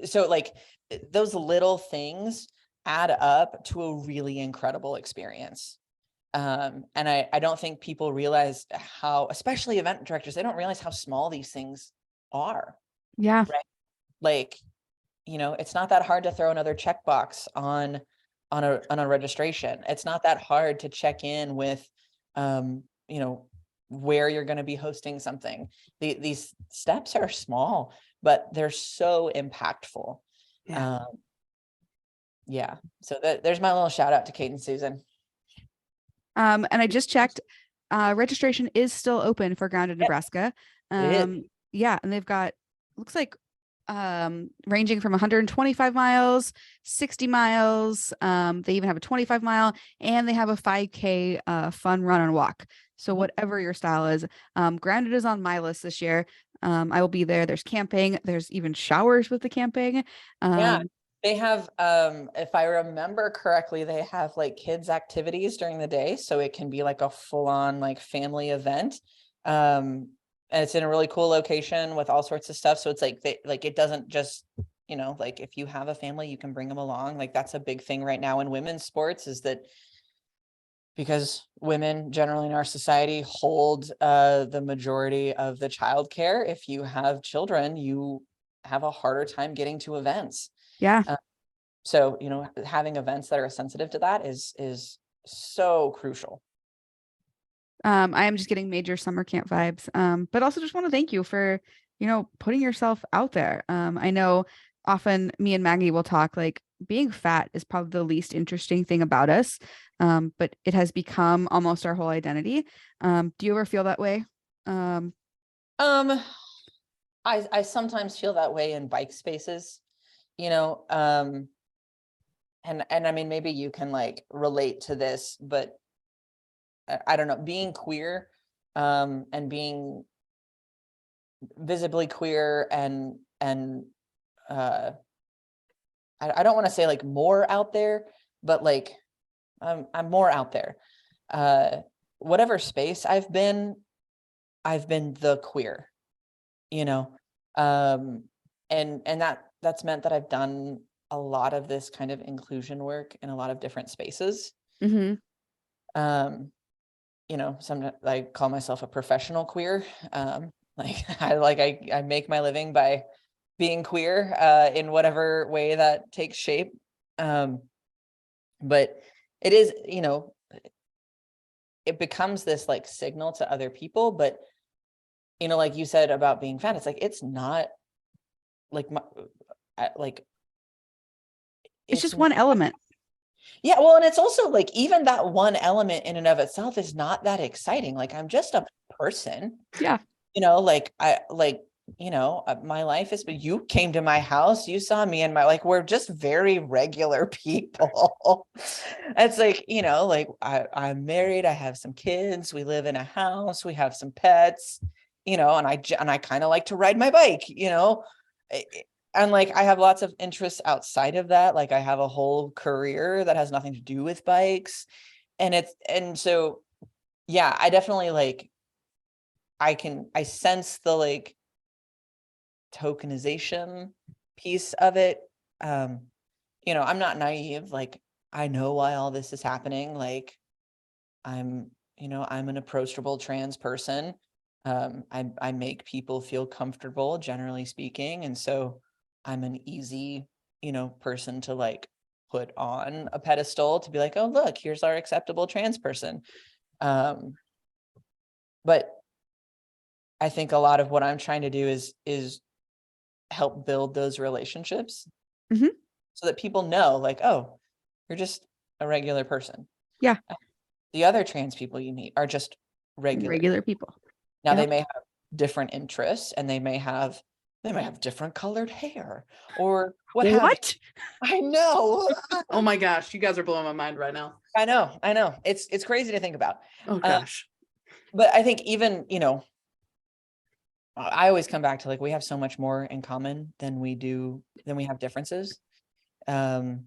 so like, those little things add up to a really incredible experience. And I don't think people realize how, especially event directors, they don't realize how small these things are. Yeah. Right? Like, it's not that hard to throw another checkbox on a registration. It's not that hard to check in with, where you're going to be hosting something. These steps are small, but they're so impactful. Yeah. So there's my little shout out to Kate and Susan. And I just checked, registration is still open for Grounded Nebraska. Yeah. And they've got, looks like, ranging from 125 miles, 60 miles. They even have a 25 mile, and they have a 5K fun run and walk. So whatever your style is, Grounded is on my list this year. I will be there. There's camping. There's even showers with the camping. Yeah. They have, if I remember correctly, they have like kids activities during the day. So it can be like a full on like family event. And it's in a really cool location with all sorts of stuff. So it's like, it doesn't just like if you have a family, you can bring them along. Like that's a big thing right now in women's sports, is that because women generally in our society hold the majority of the childcare. If you have children, you have a harder time getting to events. Yeah. So, having events that are sensitive to that is so crucial. I am just getting major summer camp vibes. But also just want to thank you for, putting yourself out there. I know often me and Maggie will talk like being fat is probably the least interesting thing about us. But it has become almost our whole identity. Do you ever feel that way? I sometimes feel that way in bike spaces, and I mean, maybe you can like relate to this, but I don't know, being queer, and being visibly queer and I don't want to say like more out there, but like I'm more out there. Whatever space I've been the queer, and that's meant that I've done a lot of this kind of inclusion work in a lot of different spaces. Mm-hmm. Sometimes I call myself a professional queer. I make my living by being queer in whatever way that takes shape. But it is, it becomes this like signal to other people, but like you said about being fat, it's like, it's not like It's just one element. Yeah. Well, and it's also like, even that one element in and of itself is not that exciting. Like, I'm just a person. Yeah. My life is, but you came to my house, you saw me and we're just very regular people. It's like, I'm married, I have some kids, we live in a house, we have some pets, and I kind of like to ride my bike, and like, I have lots of interests outside of that. Like I have a whole career that has nothing to do with bikes. And so, yeah, I definitely like, I sense the like tokenization piece of it. I'm not naive. Like, I know why all this is happening. Like I'm an approachable trans person. I make people feel comfortable, generally speaking. And so I'm an easy, person to like put on a pedestal to be like, oh, look, here's our acceptable trans person. But I think a lot of what I'm trying to do is help build those relationships, Mm-hmm. so that people know like, oh, you're just a regular person. Yeah. The other trans people you meet are just regular people. Now, Yep. they may have different interests, and they may have different colored hair or what have you. I know. Oh my gosh, you guys are blowing my mind right now. I know. It's crazy to think about. Oh gosh. But I think even, I always come back to like, we have so much more in common than we have differences. And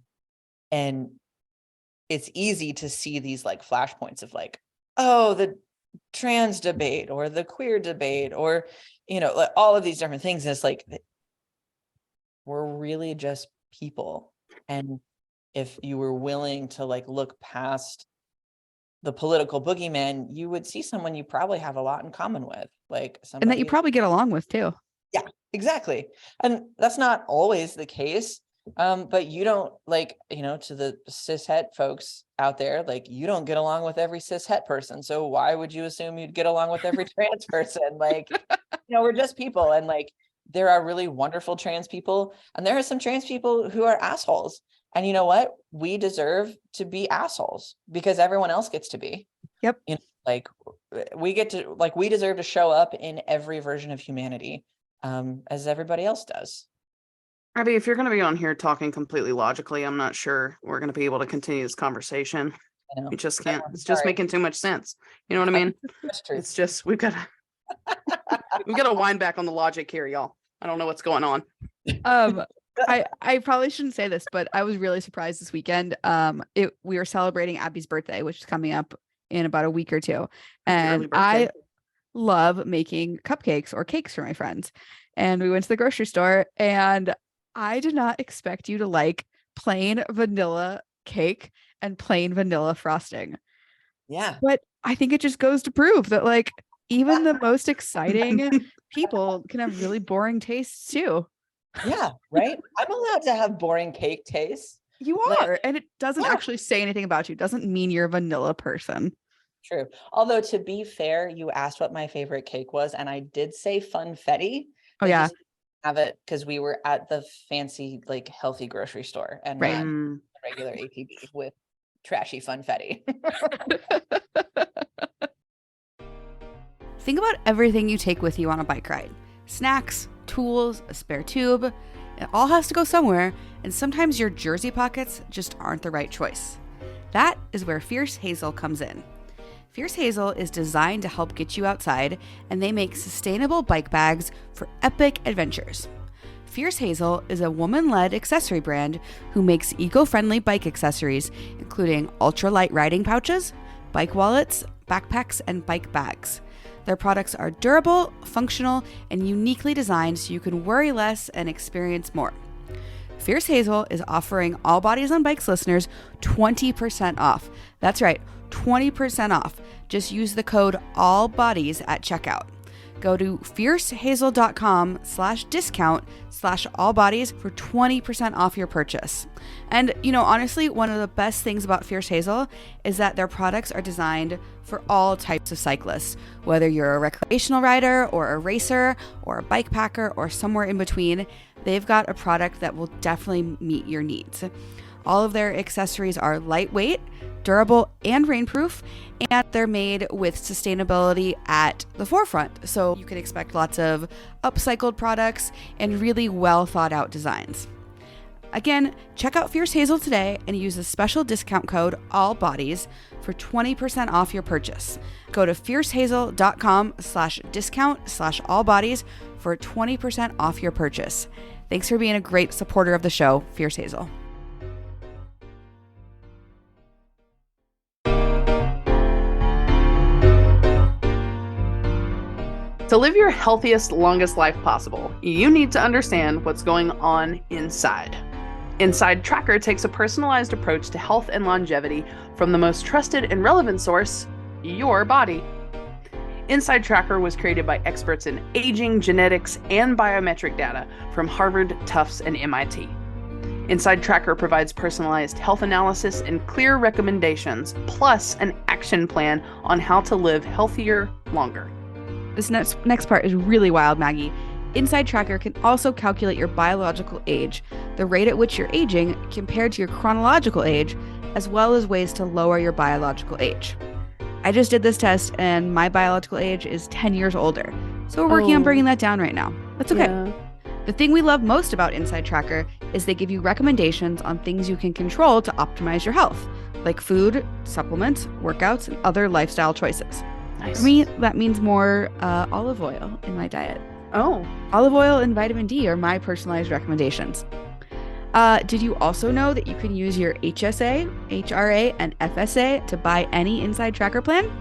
it's easy to see these like flashpoints of like, oh, the trans debate or the queer debate or, like all of these different things. And it's like, we're really just people. And if you were willing to like look past the political boogeyman, you would see someone you probably have a lot in common with, like somebody, and that you probably get along with too. Yeah, exactly. And that's not always the case. But you don't like, to the cis het folks out there, like you don't get along with every cis het person. So why would you assume you'd get along with every trans person? Like, we're just people. And like, there are really wonderful trans people, and there are some trans people who are assholes. And you know what? We deserve to be assholes because everyone else gets to be. Yep. We deserve to show up in every version of humanity, as everybody else does. Abby, if you're going to be on here talking completely logically, I'm not sure we're going to be able to continue this conversation. We just can't. It's just making too much sense. You know what I mean? That's true. It's just, we've got to wind back on the logic here, y'all. I don't know what's going on. I probably shouldn't say this, but I was really surprised this weekend. We were celebrating Abby's birthday, which is coming up in about a week or two. And I love making cupcakes or cakes for my friends. And we went to the grocery store, and I did not expect you to like plain vanilla cake and plain vanilla frosting. Yeah. But I think it just goes to prove that like even the most exciting people can have really boring tastes too. Yeah, right. I'm allowed to have boring cake tastes. You Like, are. And it doesn't yeah, actually say anything about you. It doesn't mean you're a vanilla person. true. Although to be fair, you asked what my favorite cake was, and I did say funfetti. Oh They yeah. just have it because we were at the fancy, like healthy grocery store and Right. not the regular ATV with trashy funfetti. Think about everything you take with you on a bike ride. Snacks, tools, a spare tube. It all has to go somewhere, and sometimes your jersey pockets just aren't the right choice. That is where Fierce Hazel comes in. Fierce Hazel is designed to help get you outside, and they make sustainable bike bags for epic adventures. Fierce Hazel is a woman-led accessory brand who makes eco-friendly bike accessories, including ultralight riding pouches, bike wallets, backpacks, and bike bags. Their products are durable, functional, and uniquely designed so you can worry less and experience more. Fierce Hazel is offering All Bodies on Bikes listeners 20% off. That's right, 20% off. Just use the code ALLBODIES at checkout. Go to fiercehazel.com/discount/allbodies for 20% off your purchase. And, honestly, one of the best things about Fierce Hazel is that their products are designed for all types of cyclists, whether you're a recreational rider or a racer or a bike packer or somewhere in between. They've got a product that will definitely meet your needs. All of their accessories are lightweight, durable, and rainproof, and they're made with sustainability at the forefront. So you can expect lots of upcycled products and really well thought out designs. Again, check out Fierce Hazel today and use the special discount code ALLBODIES for 20% off your purchase. Go to fiercehazel.com/discount/allbodies for 20% off your purchase. Thanks for being a great supporter of the show, Fierce Hazel. To live your healthiest, longest life possible, you need to understand what's going on inside. Inside Tracker takes a personalized approach to health and longevity from the most trusted and relevant source, your body. Inside Tracker was created by experts in aging, genetics, and biometric data from Harvard, Tufts, and MIT. Inside Tracker provides personalized health analysis and clear recommendations, plus an action plan on how to live healthier, longer. This next part is really wild, Maggie. Inside Tracker can also calculate your biological age, the rate at which you're aging compared to your chronological age, as well as ways to lower your biological age. I just did this test and my biological age is 10 years older. So we're working on bringing that down right now. That's okay. Yeah. The thing we love most about Inside Tracker is they give you recommendations on things you can control to optimize your health, like food, supplements, workouts, and other lifestyle choices. Nice. For me, that means more olive oil in my diet. Oh. Olive oil and vitamin D are my personalized recommendations. Did you also know that you can use your HSA, HRA, and FSA to buy any Inside Tracker plan?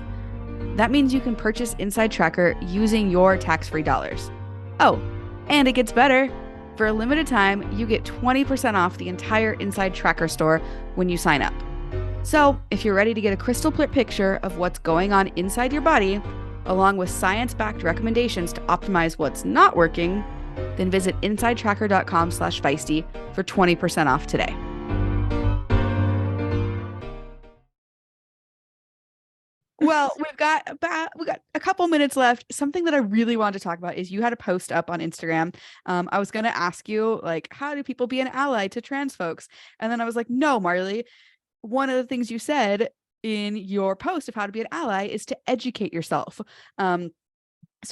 That means you can purchase Inside Tracker using your tax-free dollars. Oh, and it gets better. For a limited time, you get 20% off the entire Inside Tracker store when you sign up. So, if you're ready to get a crystal clear picture of what's going on inside your body, along with science-backed recommendations to optimize what's not working, then visit insidetracker.com/feisty for 20% off today. Well, we got a couple minutes left. Something that I really wanted to talk about is you had a post up on Instagram. I was going to ask you, like, how do people be an ally to trans folks? And then I was like, no, Marley, one of the things you said in your post of how to be an ally is to educate yourself. So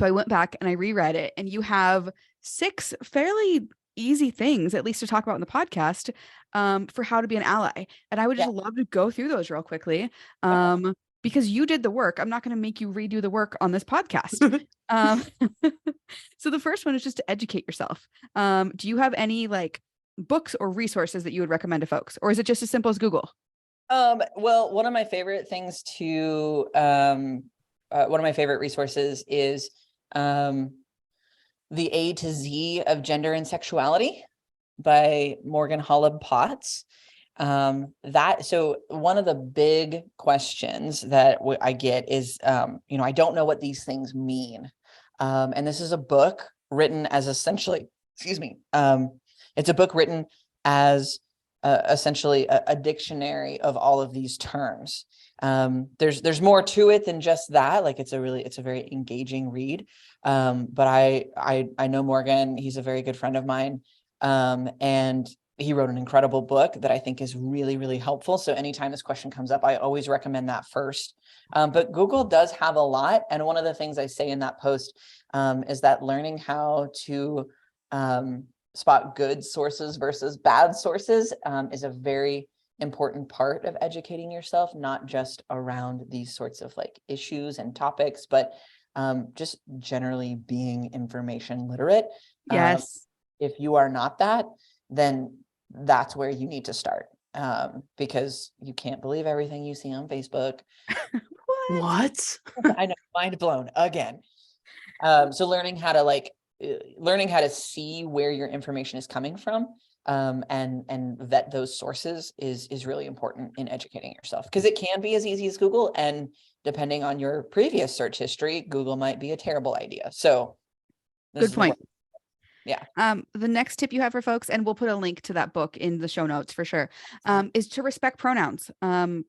I went back and I reread it, and you have 6 fairly easy things, at least to talk about in the podcast, for how to be an ally. And I would just love to go through those real quickly. Because you did the work. I'm not going to make you redo the work on this podcast. So the first one is just to educate yourself. Do you have any like books or resources that you would recommend to folks? Or is it just as simple as Google? Well, one of my favorite things to, one of my favorite resources is the A to Z of gender and sexuality. by Morgan Holub Potts. So one of the big questions that I get is, I don't know what these things mean. And this is a book written as essentially, it's a book written as essentially a dictionary of all of these terms. There's more to it than just that. Like it's a very engaging read. But I know Morgan, he's a very good friend of mine. And he wrote an incredible book that I think is really, really helpful. So anytime this question comes up, I always recommend that first. But Google does have a lot. And one of the things I say in that post is that learning how to spot good sources versus bad sources is a very important part of educating yourself, not just around these sorts of like issues and topics, but just generally being information literate. Yes. If you are not that, then that's where you need to start, because you can't believe everything you see on Facebook. What? I know, mind blown again. So learning how to see where your information is coming from, and vet those sources is really important in educating yourself, because it can be as easy as Google, and depending on your previous search history, Google might be a terrible idea. So good point. Yeah. The next tip you have for folks, and we'll put a link to that book in the show notes for sure, is to respect pronouns. And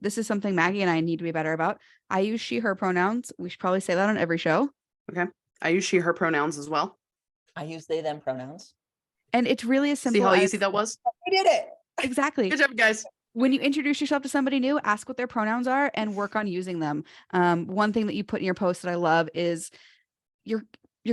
this is something Maggie and I need to be better about. I use she, her pronouns. We should probably say that on every show. Okay. I use she, her pronouns as well. I use they, them pronouns. And it's really as simple See how as, easy that was? We did it. Exactly. Good job, guys. When you introduce yourself to somebody new, ask what their pronouns are and work on using them. One thing that you put in your post that I love is you're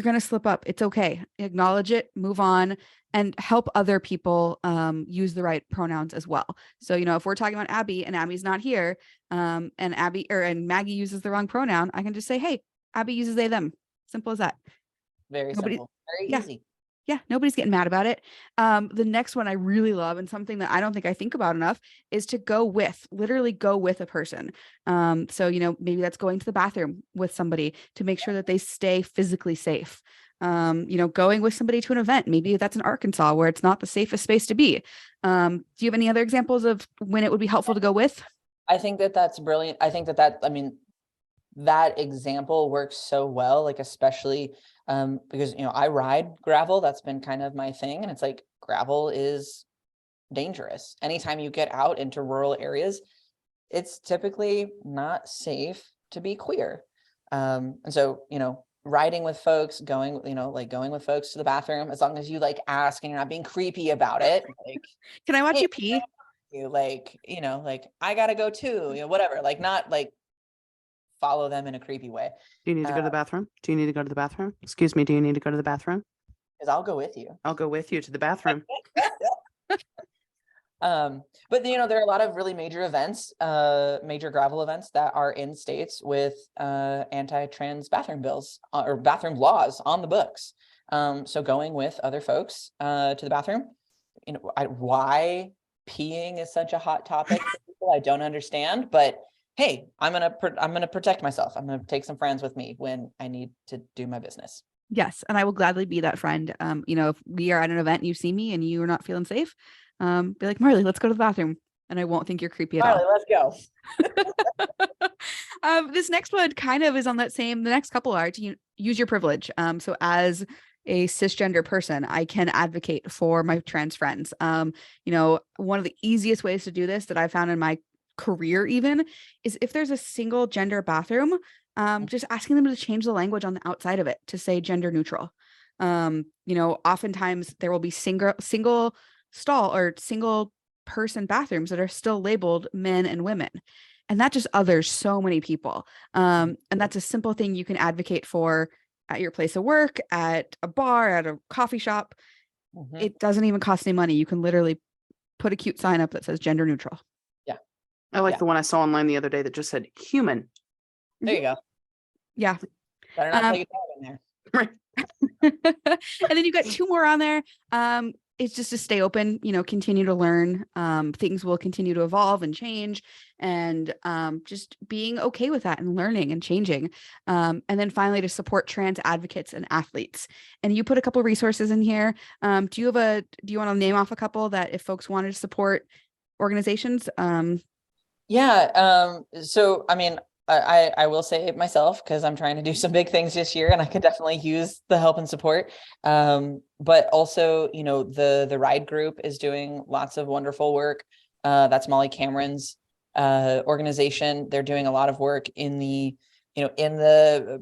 going to slip up. It's okay. Acknowledge it, move on, and help other people use the right pronouns as well. So, if we're talking about Abby and Abby's not here, and Maggie uses the wrong pronoun, I can just say, hey, Abby uses they, them. Simple as that. Very simple. Very easy. Yeah, nobody's getting mad about it. The next one I really love, and something that I don't think I think about enough, is to literally go with a person. So, maybe that's going to the bathroom with somebody to make sure that they stay physically safe. Going with somebody to an event, maybe that's in Arkansas where it's not the safest space to be. Do you have any other examples of when it would be helpful to go with? I think that's brilliant. I think that example works so well, like especially because I ride gravel. That's been kind of my thing, and it's like gravel is dangerous. Anytime you get out into rural areas, it's typically not safe to be queer. And so riding with folks, going with folks to the bathroom, as long as you ask and you're not being creepy about it, like, can I watch you pee? I gotta go too, whatever, not follow them in a creepy way. Do you need to go to the bathroom? Do you need to go to the bathroom? Excuse me, do you need to go to the bathroom? Because I'll go with you. I'll go with you to the bathroom. But there are a lot of really major events, major gravel events that are in states with anti-trans bathroom bills or bathroom laws on the books. So going with other folks to the bathroom, why peeing is such a hot topic for people, I don't understand, but hey, I'm gonna protect myself. I'm gonna take some friends with me when I need to do my business. Yes, and I will gladly be that friend. If we are at an event and you see me and you are not feeling safe, be like, Marley, let's go to the bathroom, and I won't think you're creepy at all. Let's go. This next one kind of is on that same. The next couple are to use your privilege. So as a cisgender person, I can advocate for my trans friends. One of the easiest ways to do this that I found in my career even is if there's a single gender bathroom, just asking them to change the language on the outside of it to say gender neutral. Oftentimes there will be single stall or single person bathrooms that are still labeled men and women, and that just others so many people. And that's a simple thing you can advocate for at your place of work, at a bar, at a coffee shop. Mm-hmm. It doesn't even cost any money. You can literally put a cute sign up that says gender neutral. I like the one I saw online the other day that just said human. There you go. Yeah. Better not take a tag in there. Right. And then you got two more on there. it's just to stay open, continue to learn. Things will continue to evolve and change, and just being okay with that and learning and changing. And then finally, to support trans advocates and athletes. And you put a couple resources in here. Do you want to name off a couple that if folks wanted to support organizations? So, I mean, I will say it myself because I'm trying to do some big things this year and I could definitely use the help and support. But also, the Ride Group is doing lots of wonderful work. That's Molly Cameron's organization. They're doing a lot of work in the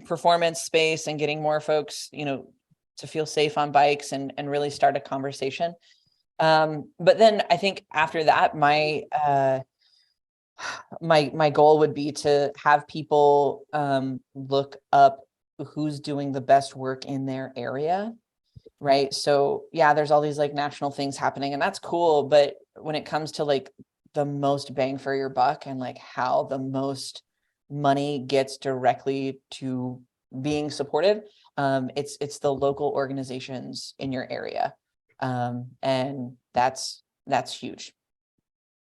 performance space and getting more folks, to feel safe on bikes and really start a conversation. But then I think after that, my goal would be to have people look up who's doing the best work in their area, right? So yeah, there's all these like national things happening and that's cool, but when it comes to like the most bang for your buck and like how the most money gets directly to being supported, it's the local organizations in your area, and that's huge.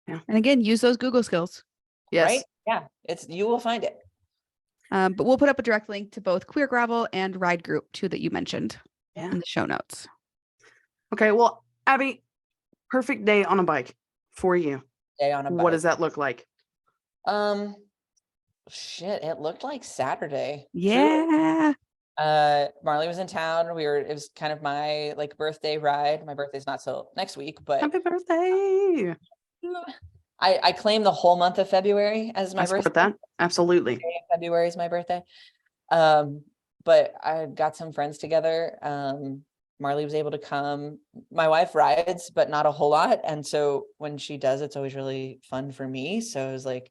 Yeah. And again, use those Google skills. Yes. Right? Yeah. You will find it. But we'll put up a direct link to both Queer Gravel and Ride Group too that you mentioned in the show notes. Okay. Well, Abby, perfect day on a bike for you. Day on a bike. What does that look like? It looked like Saturday. Yeah. Marley was in town. It was kind of my like birthday ride. My birthday's not till next week, but happy birthday. I claim the whole month of February as my birthday. I support that. Absolutely. February is my birthday. But I got some friends together. Marley was able to come. My wife rides, but not a whole lot. And so when she does, it's always really fun for me. So it was like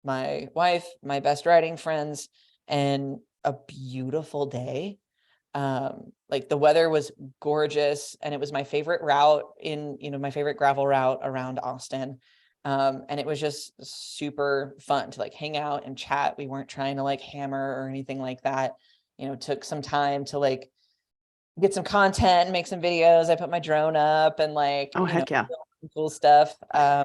my wife, my best riding friends, and a beautiful day. Like the weather was gorgeous and it was my favorite route my favorite gravel route around Austin. And it was just super fun to like hang out and chat. We weren't trying to like hammer or anything like that. Took some time to like get some content, make some videos. I put my drone up and like, heck yeah, cool stuff. So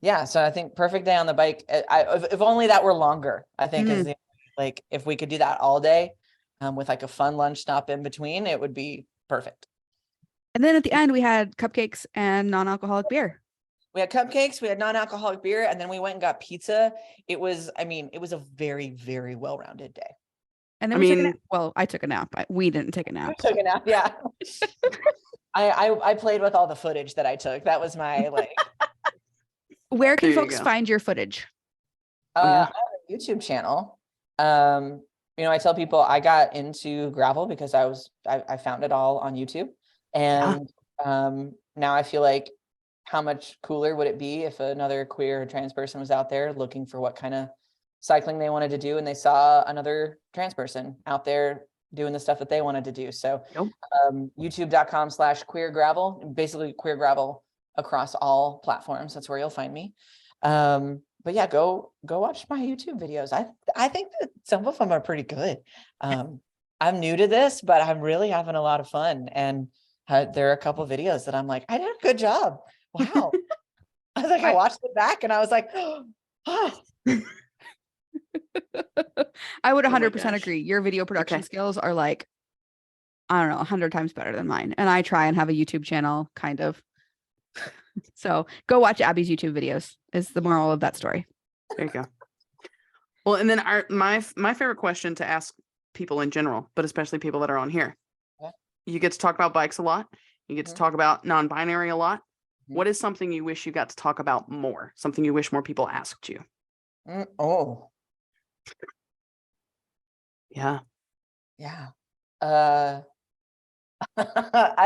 I think perfect day on the bike. If only that were longer, I think is like, if we could do that all day, with like a fun lunch stop in between, it would be perfect. And then at the end, we had cupcakes and non-alcoholic beer. We had cupcakes, we had non-alcoholic beer, and then we went and got pizza. It was a very, very well-rounded day. And then we took a nap. Well, I took a nap. We didn't take a nap. I took a nap, yeah. I played with all the footage that I took. That was my like. Where can folks find your footage? I have a YouTube channel. I tell people I got into gravel because I found it all on YouTube. And now I feel like how much cooler would it be if another queer or trans person was out there looking for what kind of cycling they wanted to do and they saw another trans person out there doing the stuff that they wanted to do. So youtube.com/queer gravel, basically queer gravel across all platforms. That's where you'll find me. But yeah, go watch my YouTube videos. I think that some of them are pretty good. I'm new to this, but I'm really having a lot of fun. And there are a couple of videos that I'm like, I did a good job. Wow. I was like, I watched it back and I was like, oh. I would 100% agree. Your video production skills are like, I don't know, 100 times better than mine. And I try and have a YouTube channel kind of. So go watch Abby's YouTube videos is the moral of that story. There you go. Well, and then my favorite question to ask people in general, but especially people that are on here. Yeah. You get to talk about bikes a lot. You get to talk about non-binary a lot. What is something you wish you got to talk about more? Something you wish more people asked you? Yeah. Yeah. I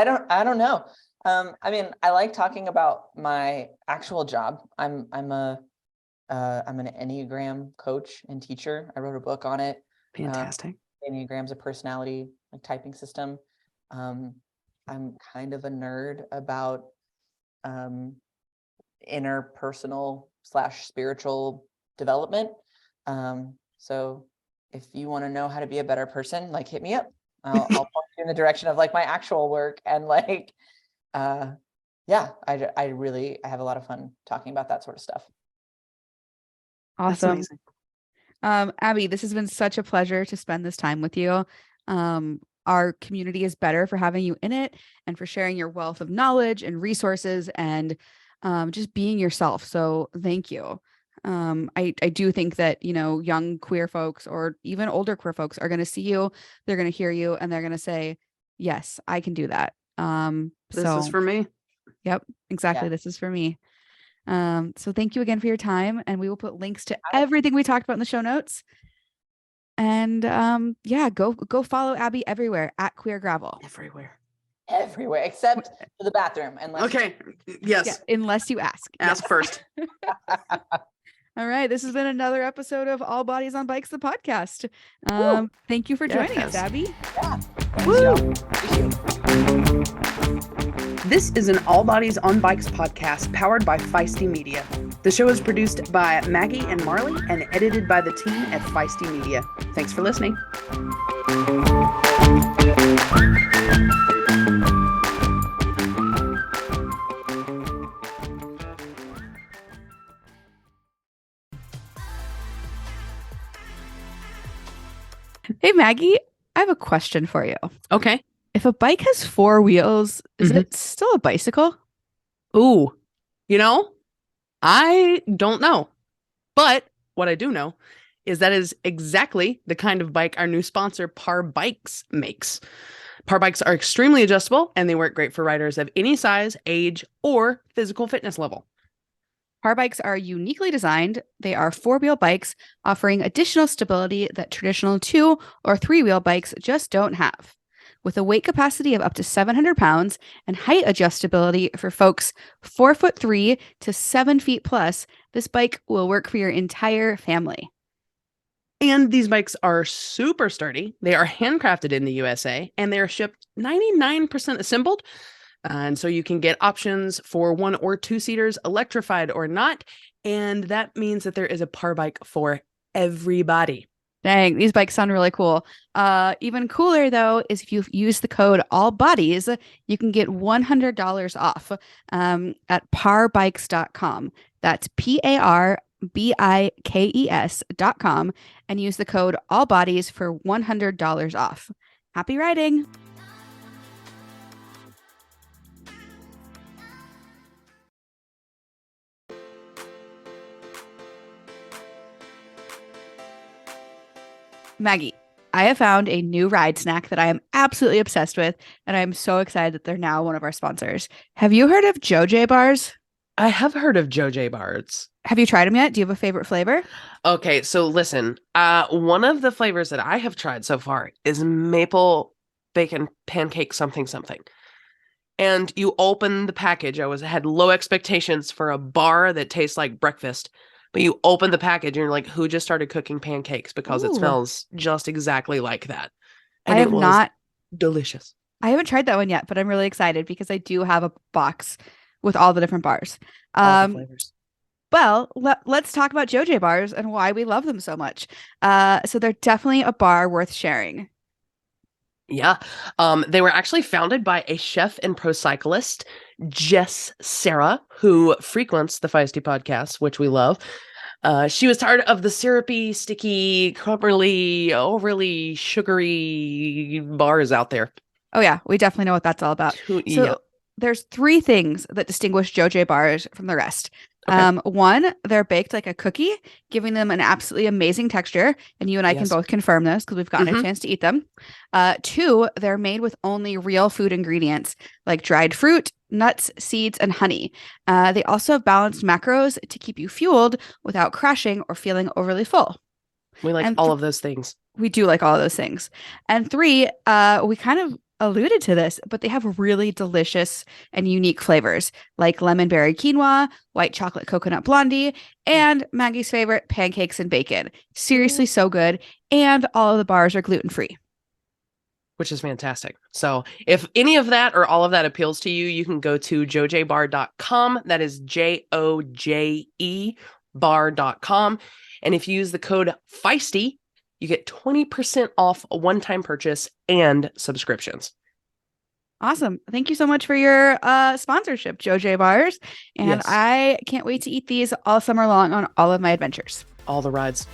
don't know. I mean, I like talking about my actual job. I'm an Enneagram coach and teacher. I wrote a book on it. Fantastic. Enneagram's a personality like typing system. I'm kind of a nerd about interpersonal / spiritual development. So if you want to know how to be a better person, like hit me up. I'll point you in the direction of like my actual work and like yeah, I have a lot of fun talking about that sort of stuff. That's Awesome. amazing. Abby, this has been such a pleasure to spend this time with you. Our community is better for having you in it and for sharing your wealth of knowledge and resources and just being yourself. So thank you. I do think that, you know, young queer folks or even older queer folks are going to see you, they're going to hear you, and they're going to say, yes, I can do that. This is for me. Yep, exactly. Yeah. This is for me. So thank you again for your time, and we will put links to everything we talked about in the show notes. And yeah, go follow Abby everywhere at Queer Gravel. Everywhere except for the bathroom. Okay. Yes. Yeah, unless you ask. Ask first. All right. This has been another episode of All Bodies on Bikes, the podcast. Thank you for joining us, Abby. Yeah. Woo! This is an All Bodies on Bikes podcast powered by Feisty Media. The show is produced by Maggie and Marley and edited by the team at Feisty Media. Thanks for listening. Hey, Maggie, I have a question for you. Okay. If a bike has 4 wheels, is it still a bicycle? Ooh, you know, I don't know. But what I do know is that is exactly the kind of bike our new sponsor, Par Bikes, makes. Par Bikes are extremely adjustable, and they work great for riders of any size, age, or physical fitness level. Par bikes are uniquely designed. They are 4-wheel bikes offering additional stability that traditional 2- or 3-wheel bikes just don't have. With a weight capacity of up to 700 pounds and height adjustability for folks 4'3" to 7 feet plus, this bike will work for your entire family. And these bikes are super sturdy. They are handcrafted in the USA, and they are shipped 99% assembled. And so you can get options for 1- or 2-seaters, electrified or not. And that means that there is a Par bike for everybody. Dang, these bikes sound really cool. Even cooler, though, is if you use the code ALLBODIES, you can get $100 off at parbikes.com. That's PARBIKES.com, and use the code ALLBODIES for $100 off. Happy riding! Maggie, I have found a new ride snack that I am absolutely obsessed with, and I'm so excited that they're now one of our sponsors. Have you heard of JoJ bars? I have heard of JoJ bars. Have you tried them yet? Do you have a favorite flavor? Okay, so listen, one of the flavors that I have tried so far is maple bacon pancake something. And you open the package. Had low expectations for a bar that tastes like breakfast. But you open the package and you're like, who just started cooking pancakes? Because it smells just exactly like that. And it was delicious. I haven't tried that one yet, but I'm really excited because I do have a box with all the different bars. All the flavors. Well, let's talk about JoJ bars and why we love them so much. So they're definitely a bar worth sharing. Yeah. They were actually founded by a chef and pro cyclist, Jess Sarah, who frequents the Feisty podcast, which we love. She was tired of the syrupy, sticky, crumbly, overly sugary bars out there. Oh, yeah. We definitely know what that's all about. There's 3 things that distinguish JoJ bars from the rest. Okay. 1, they're baked like a cookie, giving them an absolutely amazing texture. And you and I can both confirm this because we've gotten a chance to eat them. 2, they're made with only real food ingredients like dried fruit, nuts, seeds, and honey. They also have balanced macros to keep you fueled without crashing or feeling overly full. We like all of those things. We do like all of those things. And 3, we kind of alluded to this, but they have really delicious and unique flavors like lemon berry quinoa, white chocolate coconut blondie, and Maggie's favorite, pancakes and bacon. Seriously, so good. And all of the bars are gluten-free. Which is fantastic. So if any of that or all of that appeals to you, you can go to jojbar.com. That is JOJE bar.com. And if you use the code Feisty, you get 20% off a one-time purchase and subscriptions. Awesome. Thank you so much for your sponsorship, JoJ Bars. And Yes. I can't wait to eat these all summer long on all of my adventures. All the rides.